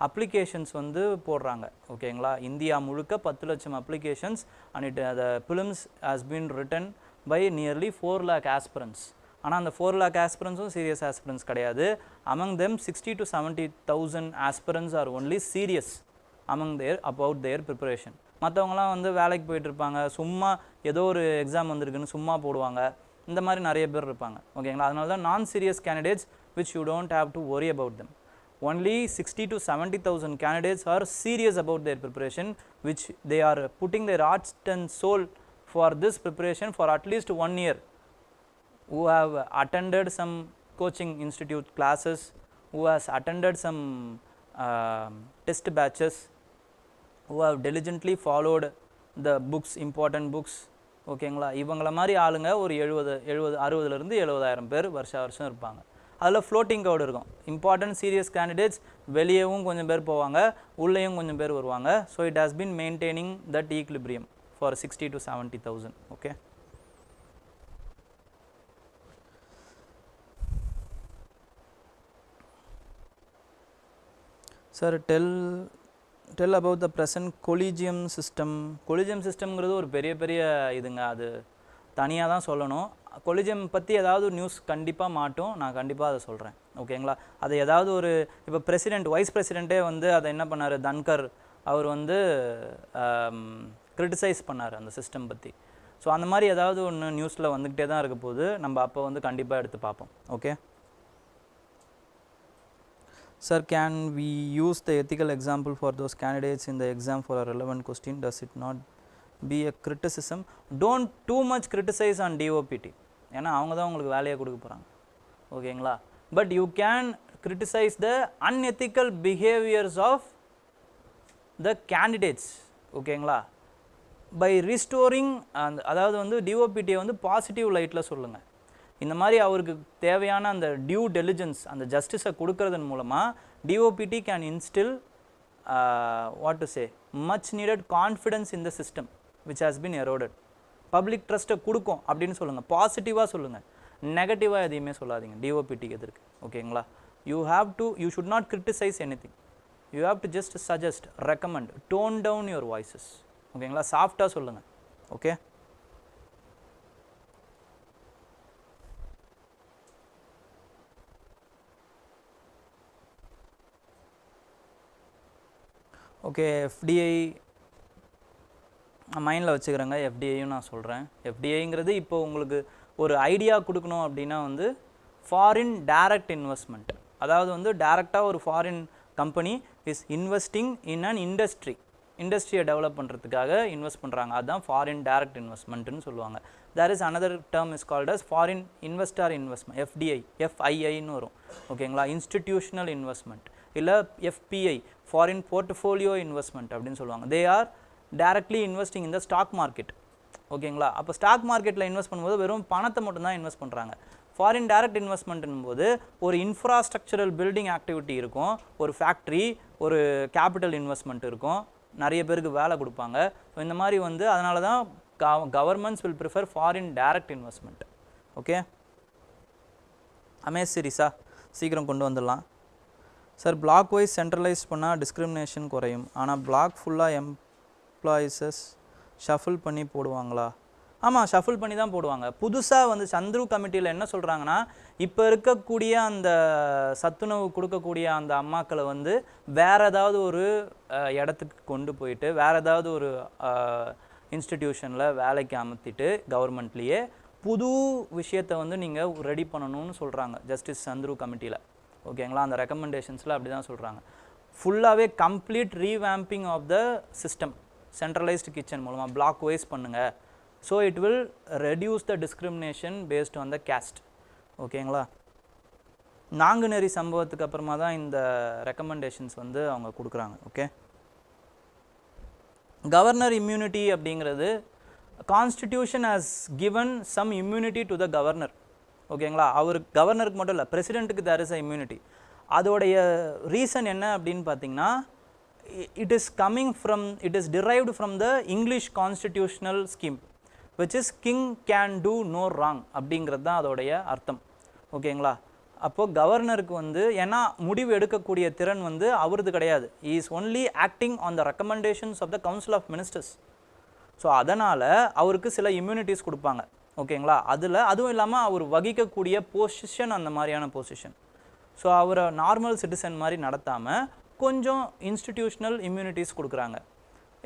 அப்ளிகேஷன்ஸ் வந்து போடுறாங்க. ஓகேங்களா, இந்தியா முழுக்க 10 லட்சம் applications and the prelims has been written by nearly 4 lakh aspirants. ஆனால் அந்த 4 lakh aspirants சீரியஸ் ஆஸ்பிரன்ஸ் கிடையாது. among them 60 to 70,000 aspirants are only serious about their preparation. மற்றவங்களாம் வந்து வேலைக்கு போயிட்டுருப்பாங்க, சும்மா ஏதோ ஒரு எக்ஸாம் வந்திருக்குன்னு சும்மா போடுவாங்க. இந்த மாதிரி நிறைய பேர் இருப்பாங்க. ஓகேங்களா, அதனால தான் நான் serious candidates which you don't have to worry about them. Only 60 to 70,000 candidates are serious about their preparation, which they are putting their heart and soul for this preparation for at least 1 year, who have attended some coaching institute classes, who has attended some test batches, who have diligently followed the books, important books. ஓகேங்களா, இவங்கள மாதிரி ஆளுங்க ஒரு 60,000 70,000 பேர் வருஷம் இருப்பாங்க. அதில் floating crowd இருக்கும். இம்பார்ட்டன்ட் சீரியஸ் கேண்டிடேட்ஸ் வெளியேவும் கொஞ்சம் பேர் போவாங்க, உள்ளேயும் கொஞ்சம் பேர் வருவாங்க. So it has been maintaining that equilibrium for 60 to 70,000. Okay, sir tell about the present collegium system. Collegium சிஸ்டம்ங்கிறது ஒரு பெரிய இதுங்க, அது தனியாக தான் சொல்லணும். கொலிஜியம் பற்றி ஏதாவது நியூஸ் கண்டிப்பாக மாட்டோம், நான் கண்டிப்பாக அதை சொல்கிறேன். ஓகேங்களா, அது ஏதாவது ஒரு இப்போ வைஸ் பிரசிடெண்ட்டே வந்து அதை என்ன பண்ணார், தன்கர் அவர் வந்து கிரிட்டிசைஸ் பண்ணார் அந்த சிஸ்டம் பற்றி. ஸோ அந்த மாதிரி ஏதாவது ஒன்று நியூஸில் வந்துக்கிட்டே தான் இருக்க போது, நம்ம அப்போ வந்து கண்டிப்பாக எடுத்து பார்ப்போம். Okay sir, can we use the ethical example for those candidates in the exam for a relevant question? Does it not be a criticism? Don't do much criticize on DOPT, ஏன்னா அவங்க தான் உங்களுக்கு வேலையை கொடுக்க போகிறாங்க. ஓகேங்களா? But you can criticize the unethical behaviors of the candidates. ஓகேங்களா? By restoring அந்த அதாவது வந்து டிஓபிடியை வந்து பாசிட்டிவ் லைட்டில் சொல்லுங்கள். இந்த மாதிரி அவருக்கு தேவையான அந்த டியூ டெலிஜென்ஸ் அந்த ஜஸ்டிஸை கொடுக்கறதன் மூலமாக DOPT can instil what to say much needed confidence in the system which has been eroded. Public ட்ரஸ்ட்டை கொடுக்கும் அப்படின்னு சொல்லுங்கள், பாசிட்டிவாக சொல்லுங்கள், நெகட்டிவாக எதையுமே சொல்லாதீங்க டிஓபிடிக்கு எதிர்க்கு. ஓகேங்களா? you should not criticize anything. You have to just suggest, recommend, tone down your voices. ஓகேங்களா? சாஃப்டாக சொல்லுங்கள். ஓகே ஓகே எஃப்டிஐ மைண்டில் வச்சுக்கிறேங்க. எஃப்டிஐயும் நான் சொல்கிறேன். எஃப்டிஐங்கிறது இப்போ உங்களுக்கு ஒரு ஐடியா கொடுக்கணும் அப்படின்னா வந்து ஃபாரின் டைரக்ட் இன்வெஸ்ட்மெண்ட், அதாவது வந்து டைரெக்டாக ஒரு foreign company is investing in an இண்டஸ்ட்ரியை டெவலப் பண்ணுறதுக்காக இன்வெஸ்ட் பண்ணுறாங்க, அதுதான் ஃபாரின் டைரக்ட் இன்வெஸ்ட்மெண்ட்டுன்னு சொல்லுவாங்க. There is another term is called as foreign investor investment, FDI, எஃப்ஐஐன்னு வரும். ஓகேங்களா? இன்ஸ்டிடியூஷனல் இன்வெஸ்ட்மெண்ட், இல்லை எஃபிஐ ஃபாரின் போர்ட்ஃபோலியோ இன்வெஸ்ட்மெண்ட் அப்படின்னு சொல்லுவாங்க. They are directly investing in the stock market. ஓகேங்களா? அப்போ ஸ்டாக் மார்க்கெட்டில் இன்வெஸ்ட் பண்ணும்போது வெறும் பணத்தை மட்டும்தான் இன்வெஸ்ட் பண்ணுறாங்க. ஃபாரின் டைரக்ட் இன்வெஸ்ட்மெண்ட்னும் போது ஒரு இன்ஃப்ராஸ்ட்ரக்சரல் பில்டிங் ஆக்டிவிட்டி இருக்கும், ஒரு ஃபேக்ட்ரி, ஒரு கேபிட்டல் இன்வெஸ்ட்மெண்ட் இருக்கும், நிறைய பேருக்கு வேலை கொடுப்பாங்க. ஸோ இந்த மாதிரி வந்து அதனால தான் governments will prefer foreign direct investment. Okay அமேஸ் சீரிஸா சீக்கிரம் கொண்டு வந்துடலாம் சார். பிளாக் வைஸ் சென்ட்ரலைஸ் பண்ணால் டிஸ்கிரிமினேஷன் குறையும், ஆனால் பிளாக் ஃபுல்லாக எம்ப்ளாயிஸஸ் ஷஃபில் பண்ணி போடுவாங்களா? ஆமாம், ஷஃபில் பண்ணி தான் போடுவாங்க. புதுசாக வந்து சந்துரு கமிட்டியில் என்ன சொல்கிறாங்கன்னா, இப்போ இருக்கக்கூடிய அந்த சத்துணவு கொடுக்கக்கூடிய அந்த அம்மாக்களை வந்து வேறு ஏதாவது ஒரு இடத்துக்கு கொண்டு போயிட்டு வேறு ஏதாவது ஒரு இன்ஸ்டிடியூஷனில் வேலைக்கு அமர்த்திட்டு கவர்மெண்ட்லேயே புது விஷயத்தை வந்து நீங்கள் ரெடி பண்ணணும்னு சொல்கிறாங்க ஜஸ்டிஸ் சந்துரு கமிட்டியில். ஓகேங்களா? அந்த ரெக்கமெண்டேஷன்ஸில் அப்படி தான் சொல்கிறாங்க. ஃபுல்லாகவே complete revamping of the system, centralised kitchen மூலமாக பிளாக் வைஸ் பண்ணுங்கள். So it will reduce the discrimination based on the caste. ஓகேங்களா? நாங்குநேரி சம்பவத்துக்கு அப்புறமா தான் இந்த ரெக்கமெண்டேஷன்ஸ் வந்து அவங்க கொடுக்குறாங்க. ஓகே கவர்னர் இம்யூனிட்டி அப்படிங்கிறது constitution has given some immunity to the governor. ஓகேங்களா? அவருக்கு கவர்னருக்கு மட்டும் இல்லை, பிரசிடெண்ட்டுக்கு தேர் இஸ் அ இம்யூனிட்டி. அதோடைய ரீசன் என்ன அப்படின்னு பார்த்தீங்கன்னா, it is derived from the English constitutional scheme, which is king can do no wrong அப்படிங்கிறது தான் அதோடைய அர்த்தம். ஓகேங்களா? அப்போது கவர்னருக்கு வந்து ஏன்னா முடிவு எடுக்கக்கூடிய திறன் வந்து அவரது கிடையாது. he is only acting on the recommendations of the council of ministers. So அதனால் அவருக்கு சில இம்யூனிட்டிஸ் கொடுப்பாங்க. ஓகேங்களா? அதுவும் இல்லாமல் அவர் வகிக்கக்கூடிய பொசிஷன் அந்த மாதிரியான பொசிஷன். ஸோ அவரை நார்மல் சிட்டிசன் மாதிரி நடத்தாமல் கொஞ்சம் இன்ஸ்டிடியூஷனல் இம்யூனிட்டிஸ் கொடுக்குறாங்க.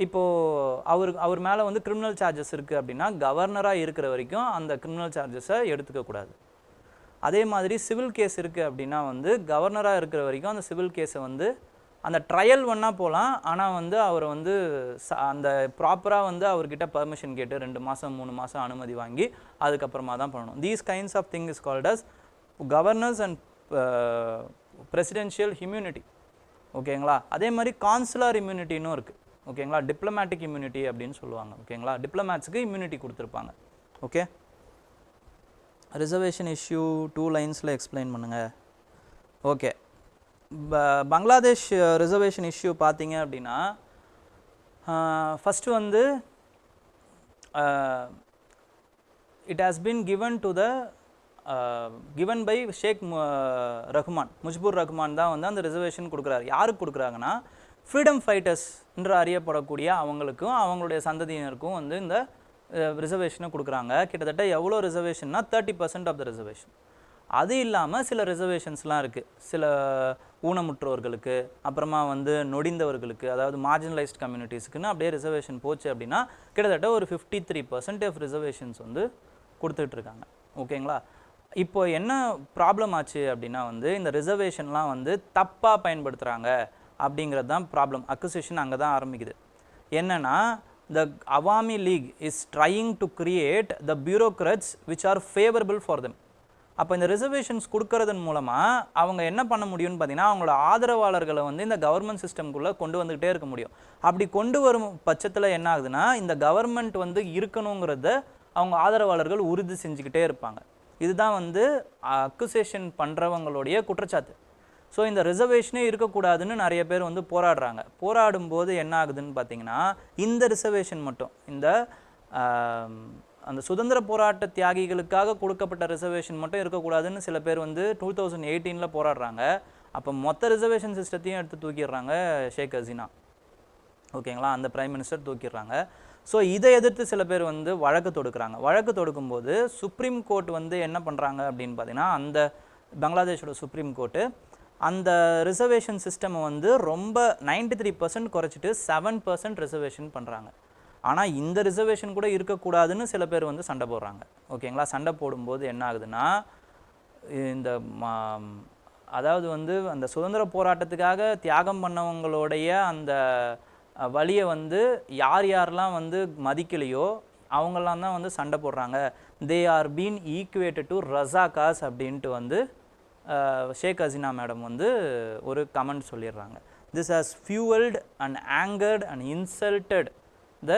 இப்போது அவர் மேலே வந்து கிரிமினல் சார்ஜஸ் இருக்குது அப்படின்னா கவர்னராக இருக்கிற வரைக்கும் அந்த கிரிமினல் சார்ஜஸை எடுத்துக்கக்கூடாது. அதே மாதிரி சிவில் கேஸ் இருக்குது அப்படின்னா வந்து கவர்னராக இருக்கிற வரைக்கும் அந்த சிவில் கேஸை வந்து அந்த ட்ரையல் வேணால் போகலாம், ஆனால் வந்து அவரை வந்து அந்த ப்ராப்பராக வந்து அவர்கிட்ட பர்மிஷன் கேட்டு 2 மாதம் 3 மாதம் அனுமதி வாங்கி அதுக்கப்புறமா தான் பண்ணணும். These kinds of thing is called as governors and presidential immunity. ஓகேங்களா? அதே மாதிரி கான்சுலர் இம்யூனிட்டின்னு இருக்குது. ஓகேங்களா? டிப்ளமேட்டிக் இம்யூனிட்டி அப்படின்னு சொல்லுவாங்க. ஓகேங்களா? டிப்ளமேட்ஸுக்கு இம்யூனிட்டி கொடுத்துருப்பாங்க. ஓகே ரிசர்வேஷன் இஷ்யூ 2 லைன்ஸில் எக்ஸ்பிளைன் பண்ணுங்கள். ஓகே பங்களாதேஷ் ரிசர்வேஷன் இஷ்யூ பார்த்தீங்க அப்படின்னா ஃபஸ்ட்டு வந்து it has been given by ஷேக் ரஹ்மான், முஜ்பூர் ரஹ்மான் தான் வந்து அந்த ரிசர்வேஷன் கொடுக்குறாரு. யாருக்கு கொடுக்குறாங்கன்னா ஃப்ரீடம் ஃபைட்டர்ஸ் என்று அறியப்படக்கூடிய அவங்களுக்கும் அவங்களுடைய சந்ததியினருக்கும் வந்து இந்த ரிசர்வேஷனை கொடுக்குறாங்க. கிட்டத்தட்ட எவ்வளோ ரிசர்வேஷன்னா 30% ஆஃப் த ரிசர்வேஷன். அது இல்லாமல் சில ரிசர்வேஷன்ஸ்லாம் இருக்குது, சில ஊனமுற்றோர்களுக்கு, அப்புறமா வந்து நொடிந்தவர்களுக்கு, அதாவது மார்ஜினலைஸ்ட் கம்யூனிட்டிஸ்க்குன்னு அப்படியே ரிசர்வேஷன் போச்சு அப்படின்னா கிட்டத்தட்ட ஒரு 53% ஆஃப் ரிசர்வேஷன்ஸ் வந்து கொடுத்துட்ருக்காங்க. ஓகேங்களா? இப்போ என்ன ப்ராப்ளம் ஆச்சு அப்படின்னா வந்து இந்த ரிசர்வேஷன்லாம் வந்து தப்பாக பயன்படுத்துகிறாங்க அப்படிங்கிறது தான் ப்ராப்ளம். அக்யூசேஷன் அங்கே தான் ஆரம்பிக்குது. என்னென்னா the Awami League is trying to create the bureaucrats which are favorable for them. அப்போ இந்த ரிசர்வேஷன்ஸ் கொடுக்கறதன் மூலமாக அவங்க என்ன பண்ண முடியும்னு பார்த்தீங்கன்னா அவங்களோட ஆதரவாளர்களை வந்து இந்த கவர்மெண்ட் சிஸ்டம்குள்ளே கொண்டு வந்துக்கிட்டே இருக்க முடியும். அப்படி கொண்டு வரும் பட்சத்தில் என்ன ஆகுதுன்னா இந்த கவர்மெண்ட் வந்து இருக்கணுங்கிறத அவங்க ஆதரவாளர்கள் உறுதி செஞ்சுக்கிட்டே இருப்பாங்க. இதுதான் வந்து அக்யூசேஷன் பண்ணுறவங்களுடைய குற்றச்சாட்டு. ஸோ இந்த ரிசர்வேஷனே இருக்கக்கூடாதுன்னு நிறைய பேர் வந்து போராடுறாங்க. போராடும்போது என்ன ஆகுதுன்னு பார்த்தீங்கன்னா இந்த ரிசர்வேஷன் மட்டும் இந்த அந்த சுதந்திர போராட்ட தியாகிகளுக்காக கொடுக்கப்பட்ட ரிசர்வேஷன் மட்டும் இருக்கக்கூடாதுன்னு சில பேர் வந்து 2018 போராடுறாங்க. அப்போ மொத்த ரிசர்வேஷன் சிஸ்டத்தையும் எடுத்து தூக்கிடுறாங்க ஷேக் ஹசீனா. ஓகேங்களா? அந்த பிரைம் மினிஸ்டர் தூக்கிடுறாங்க. ஸோ இதை எதிர்த்து சில பேர் வந்து வழக்கு தொடுக்கிறாங்க. வழக்கு தொடுக்கும்போது சுப்ரீம் கோர்ட் வந்து என்ன பண்ணுறாங்க அப்படின்னு பார்த்தீங்கன்னா அந்த பங்களாதேஷோட சுப்ரீம் கோர்ட்டு அந்த ரிசர்வேஷன் சிஸ்டமை வந்து ரொம்ப 93% குறைச்சிட்டு 7% ரிசர்வேஷன் பண்ணுறாங்க. ஆனால் இந்த ரிசர்வேஷன் கூட இருக்கக்கூடாதுன்னு சில பேர் வந்து சண்டை போடுறாங்க. ஓகேங்களா? சண்டை போடும்போது என்ன ஆகுதுன்னா இந்த அதாவது வந்து அந்த சுதந்திர போராட்டத்துக்காக தியாகம் பண்ணவங்களுடைய அந்த வழியை வந்து யாரெல்லாம் வந்து மதிக்கலையோ அவங்கெல்லாம் தான் வந்து சண்டை போடுறாங்க. They are been equated to Razakars அப்படின்ட்டு வந்து ஷேக் ஹசீனா மேடம் வந்து ஒரு கமெண்ட் சொல்லிடுறாங்க. This has fuelled and angered and insulted the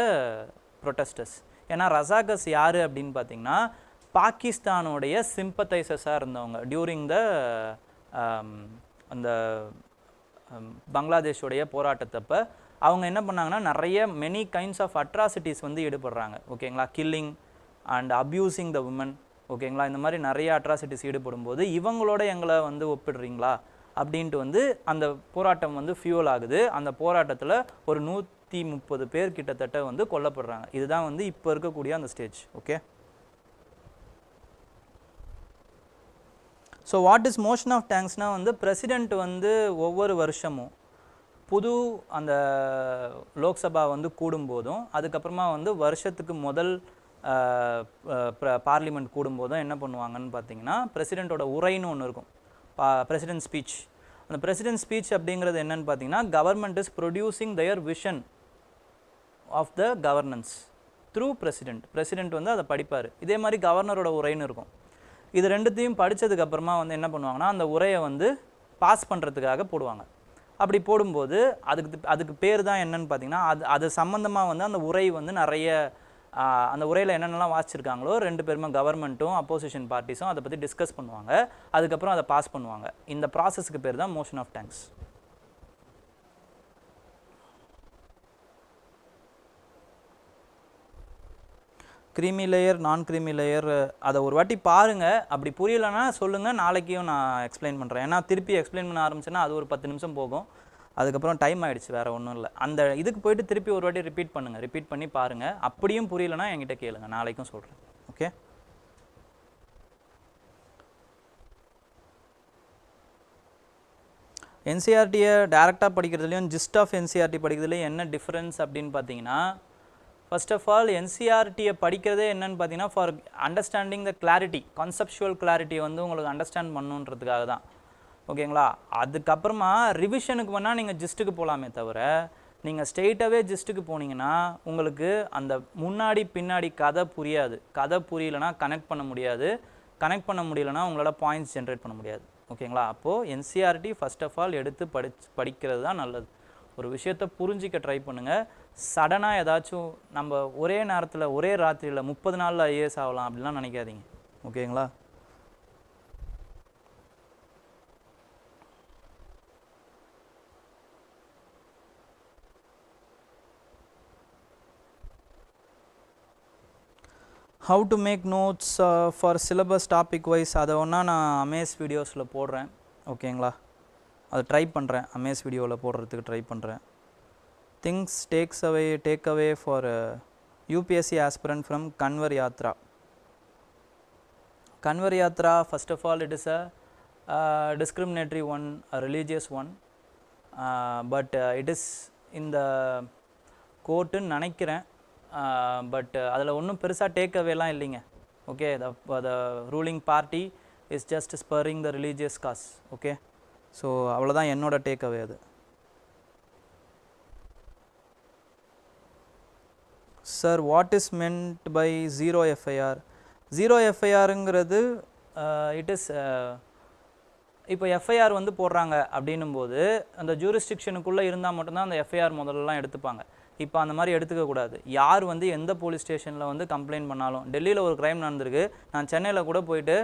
protesters. ஏன்னா ரசாகஸ் யார் அப்படின்னு பார்த்தீங்கன்னா பாகிஸ்தானுடைய சிம்பத்தைசஸாக இருந்தவங்க டியூரிங் த அந்த பங்களாதேஷோடைய போராட்டத்தப்போ அவங்க என்ன பண்ணாங்கன்னா நிறைய மெனி கைண்ட்ஸ் ஆஃப் அட்ராசிட்டிஸ் வந்து ஈடுபடுறாங்க. ஓகேங்களா? Killing and abusing the women. ஓகேங்களா? இந்த மாதிரி நிறைய அட்ராசிட்டிஸ் ஈடுபடும் போது இவங்களோட எங்களை வந்து ஒப்பிடுறீங்களா அப்படின்ட்டு வந்து அந்த போராட்டம் வந்து ஃபியூல் ஆகுது. அந்த போராட்டத்தில் ஒரு 130 பேர் கிட்டத்தட்ட வந்து கொல்லப்படுறாங்க. இதுதான் வந்து இப்போ இருக்கக்கூடிய அந்த stage. Okay, so what is motion of தேங்க்ஸ்னால் வந்து பிரசிடெண்ட் வந்து ஒவ்வொரு வருஷமும் புது அந்த லோக்சபா வந்து கூடும்போதும் அதுக்கப்புறமா வந்து வருஷத்துக்கு முதல் பார்லிமெண்ட் கூடும்போதும் என்ன பண்ணுவாங்கன்னு பார்த்தீங்கன்னா பிரசிடெண்ட்டோட உரைன்னு ஒன்று இருக்கும், பிரசிடென்ட் ஸ்பீச். அந்த பிரசிடென்ட் ஸ்பீச் அப்படிங்கிறது என்னன்னு பார்த்தீங்கன்னா government is producing their vision of the governance through president வந்து அதை படிப்பார். இதே மாதிரி கவர்னரோட உரைன்னு இருக்கும். இது ரெண்டுத்தையும் படித்ததுக்கப்புறமா வந்து என்ன பண்ணுவாங்கன்னா அந்த உரையை வந்து பாஸ் பண்ணுறதுக்காக போடுவாங்க. அப்படி போடும்போது அதுக்கு பேர் தான் என்னன்னு பார்த்தீங்கன்னா அது சம்மந்தமாக வந்து அந்த உரை வந்து நிறைய அந்த உரையில் என்னென்னலாம் வாசிச்சிருக்காங்களோ ரெண்டு பேருமே கவர்மெண்ட்டும் அப்போசிஷன் பார்ட்டிஸும் அதை பற்றி டிஸ்கஸ் பண்ணுவாங்க. அதுக்கப்புறம் அதை பாஸ் பண்ணுவாங்க. இந்த ப்ராசஸ்க்கு பேர் தான் motion of thanks. Creamy layer, non creamy layer அதை ஒரு வாட்டி பாருங்கள். அப்படி புரியலைன்னா சொல்லுங்கள், நாளைக்கும் நான் எக்ஸ்பிளைன் பண்ணுறேன். ஏன்னா திருப்பி எக்ஸ்பிளைன் பண்ண ஆரம்பிச்சேன்னா அது ஒரு 10 நிமிஷம் போகும். அதுக்கப்புறம் டைம் ஆகிடுச்சு, வேறு ஒன்றும் இல்லை. அந்த இதுக்கு போய்ட்டு திருப்பி ஒரு வாட்டி ரிப்பீட் பண்ணுங்கள், ரிப்பீட் பண்ணி பாருங்கள். அப்படியும் புரியலைன்னா என்கிட்ட கேளுங்க, நாளைக்கும் சொல்கிறேன். ஓகே, என்சிஆர்டியை டேரெக்டாக படிக்கிறதுலையும் ஜிஸ்ட் ஆஃப் என்சிஆர்டி படிக்கிறதுலையும் என்ன டிஃப்ரென்ஸ் அப்படின்னு பார்த்தீங்கன்னா ஃபர்ஸ்ட் ஆஃப் ஆல் என்சிஆர்டியை படிக்கிறதே என்னன்னு பார்த்தீங்கன்னா for understanding the clarity, conceptual கிளாரிட்டியை வந்து உங்களுக்கு அண்டர்ஸ்டாண்ட் பண்ணுன்றதுக்காக தான். ஓகேங்களா? அதுக்கப்புறமா ரிவிஷனுக்கு வேணால் நீங்கள் ஜிஸ்ட்டுக்கு போகலாமே தவிர நீங்கள் ஸ்ட்ரெயிட்டாகவே ஜிஸ்ட்டுக்கு போனீங்கன்னா உங்களுக்கு அந்த முன்னாடி பின்னாடி கதை புரியாது. கதை புரியலைன்னா கனெக்ட் பண்ண முடியாது. கனெக்ட் பண்ண முடியலன்னா உங்களால் பாயிண்ட்ஸ் ஜென்ரேட் பண்ண முடியாது. ஓகேங்களா? அப்போது என்சிஆர்டி ஃபர்ஸ்ட் ஆஃப் ஆல் எடுத்து படிக்கிறது தான் நல்லது. ஒரு விஷயத்தை புரிஞ்சிக்க ட்ரை பண்ணுங்கள். சடனாக ஏதாச்சும் நம்ம ஒரே நேரத்தில் ஒரே ராத்திரியில் 30 நாளில் ஐஏஎஸ் ஆகலாம் அப்படிலாம் நினைக்காதீங்க. ஓகேங்களா? How to make notes for syllabus topic wise அதை ஒன்றா நான் அமேஸ் வீடியோஸில் போடுறேன். ஓகேங்களா? அதை ட்ரை பண்ணுறேன், அமேஸ் வீடியோவில் போடுறதுக்கு ட்ரை பண்ணுறேன். Things take away for UPSC aspirant from Kanwar Yatra. Kanvar Yatra, first of all, it is a discriminatory one, a religious one, but it is in the court ன்னு நினைக்கிறேன். பட் அதில் ஒன்றும் பெருசாக டேக் அவேலாம் இல்லைங்க. Okay, the ruling party is just spurring the religious cause. Okay, so அவ்வளோதான் என்னோட take away. அது sir, what is meant by zero FIR? Zero எஃப்ஐஆருங்கிறது இட் இஸ் இப்போ எஃப்ஐஆர் வந்து போடுறாங்க அப்படின்னும் போது அந்த ஜூரிஸ்டிக்ஷனுக்குள்ளே இருந்தால் மட்டும்தான் அந்த எஃப்ஐஆர் முதல்லலாம் எடுத்துப்பாங்க. இப்போ அந்த மாதிரி எடுத்துக்கக்கூடாது. யார் வந்து எந்த போலீஸ் ஸ்டேஷனில் வந்து கம்ப்ளைண்ட் பண்ணாலும், டெல்லியில் ஒரு க்ரைம் நடந்திருக்கு, நான் சென்னையில் கூட போயிட்டு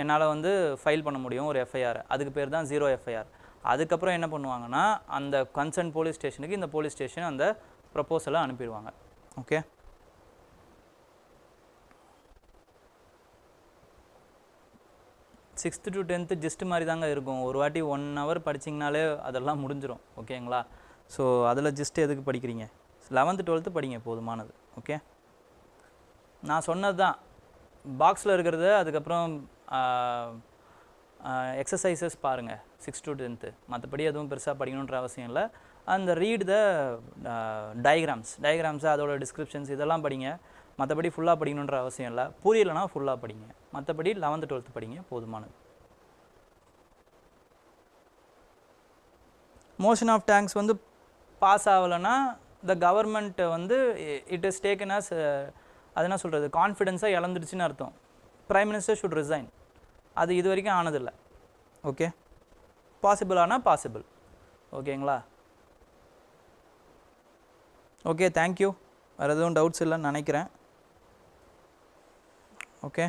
என்னால் வந்து ஃபைல் பண்ண முடியும் ஒரு எஃப்ஐஆர். அதுக்கு பேர் தான் ஜீரோ எஃப்ஐஆர். அதுக்கப்புறம் என்ன பண்ணுவாங்கன்னா, அந்த கன்சர்ன் போலீஸ் ஸ்டேஷனுக்கு இந்த போலீஸ் ஸ்டேஷன் அந்த ப்ரப்போசலை அனுப்பிடுவாங்க. Okay, sixth to tenth just மாதிரி தாங்க இருக்கும். ஒரு வாட்டி 1 hour படிச்சிங்கனாலே அதெல்லாம் முடிஞ்சிடும். ஓகேங்களா? ஸோ அதில் ஜஸ்ட் எதுக்கு படிக்கிறீங்க? 11th 12th படிங்க, போதுமானது. ஓகே, நான் சொன்னது தான் பாக்ஸில் இருக்கிறது. அதுக்கப்புறம் எக்ஸசைசஸ் பாருங்கள் 6th to 10th. மற்றபடி எதுவும் பெருசாக படிக்கணுன்ற அவசியம் இல்லை. அந்த ரீட் த டயக்ராம்ஸு அதோட டிஸ்கிரிப்ஷன்ஸ் இதெல்லாம் படிங்க. மற்றபடி ஃபுல்லாக படிக்கணுன்ற அவசியம் இல்லை. புரியலைனா ஃபுல்லாக படிங்க. மற்றபடி 11th 12th படிங்க, போதுமானது. மோஷன் ஆஃப் டேங்க்ஸ் வந்து பாஸ் ஆகலைன்னா த கவர்மெண்ட் வந்து இட் இஸ் டேக்கன் அஸ், அது என்ன சொல்கிறது, கான்ஃபிடென்ஸாக இழந்துடுச்சுன்னு அர்த்தம். Prime minister should resign. அது இது வரைக்கும் ஆனதில்லை. ஓகே, பாசிபிள் ஆனால் பாசிபிள். ஓகேங்களா? Okay, thank you. வேறு எதுவும் டவுட்ஸ் இல்லைன்னு நினைக்கிறேன். Okay,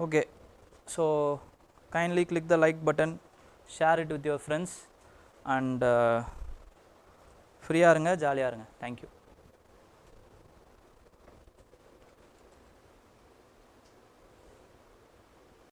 okay, so kindly click the like button, share it with your friends, and ஃப்ரீயாக இருங்க, ஜாலியாக இருங்க. தேங்க்யூ.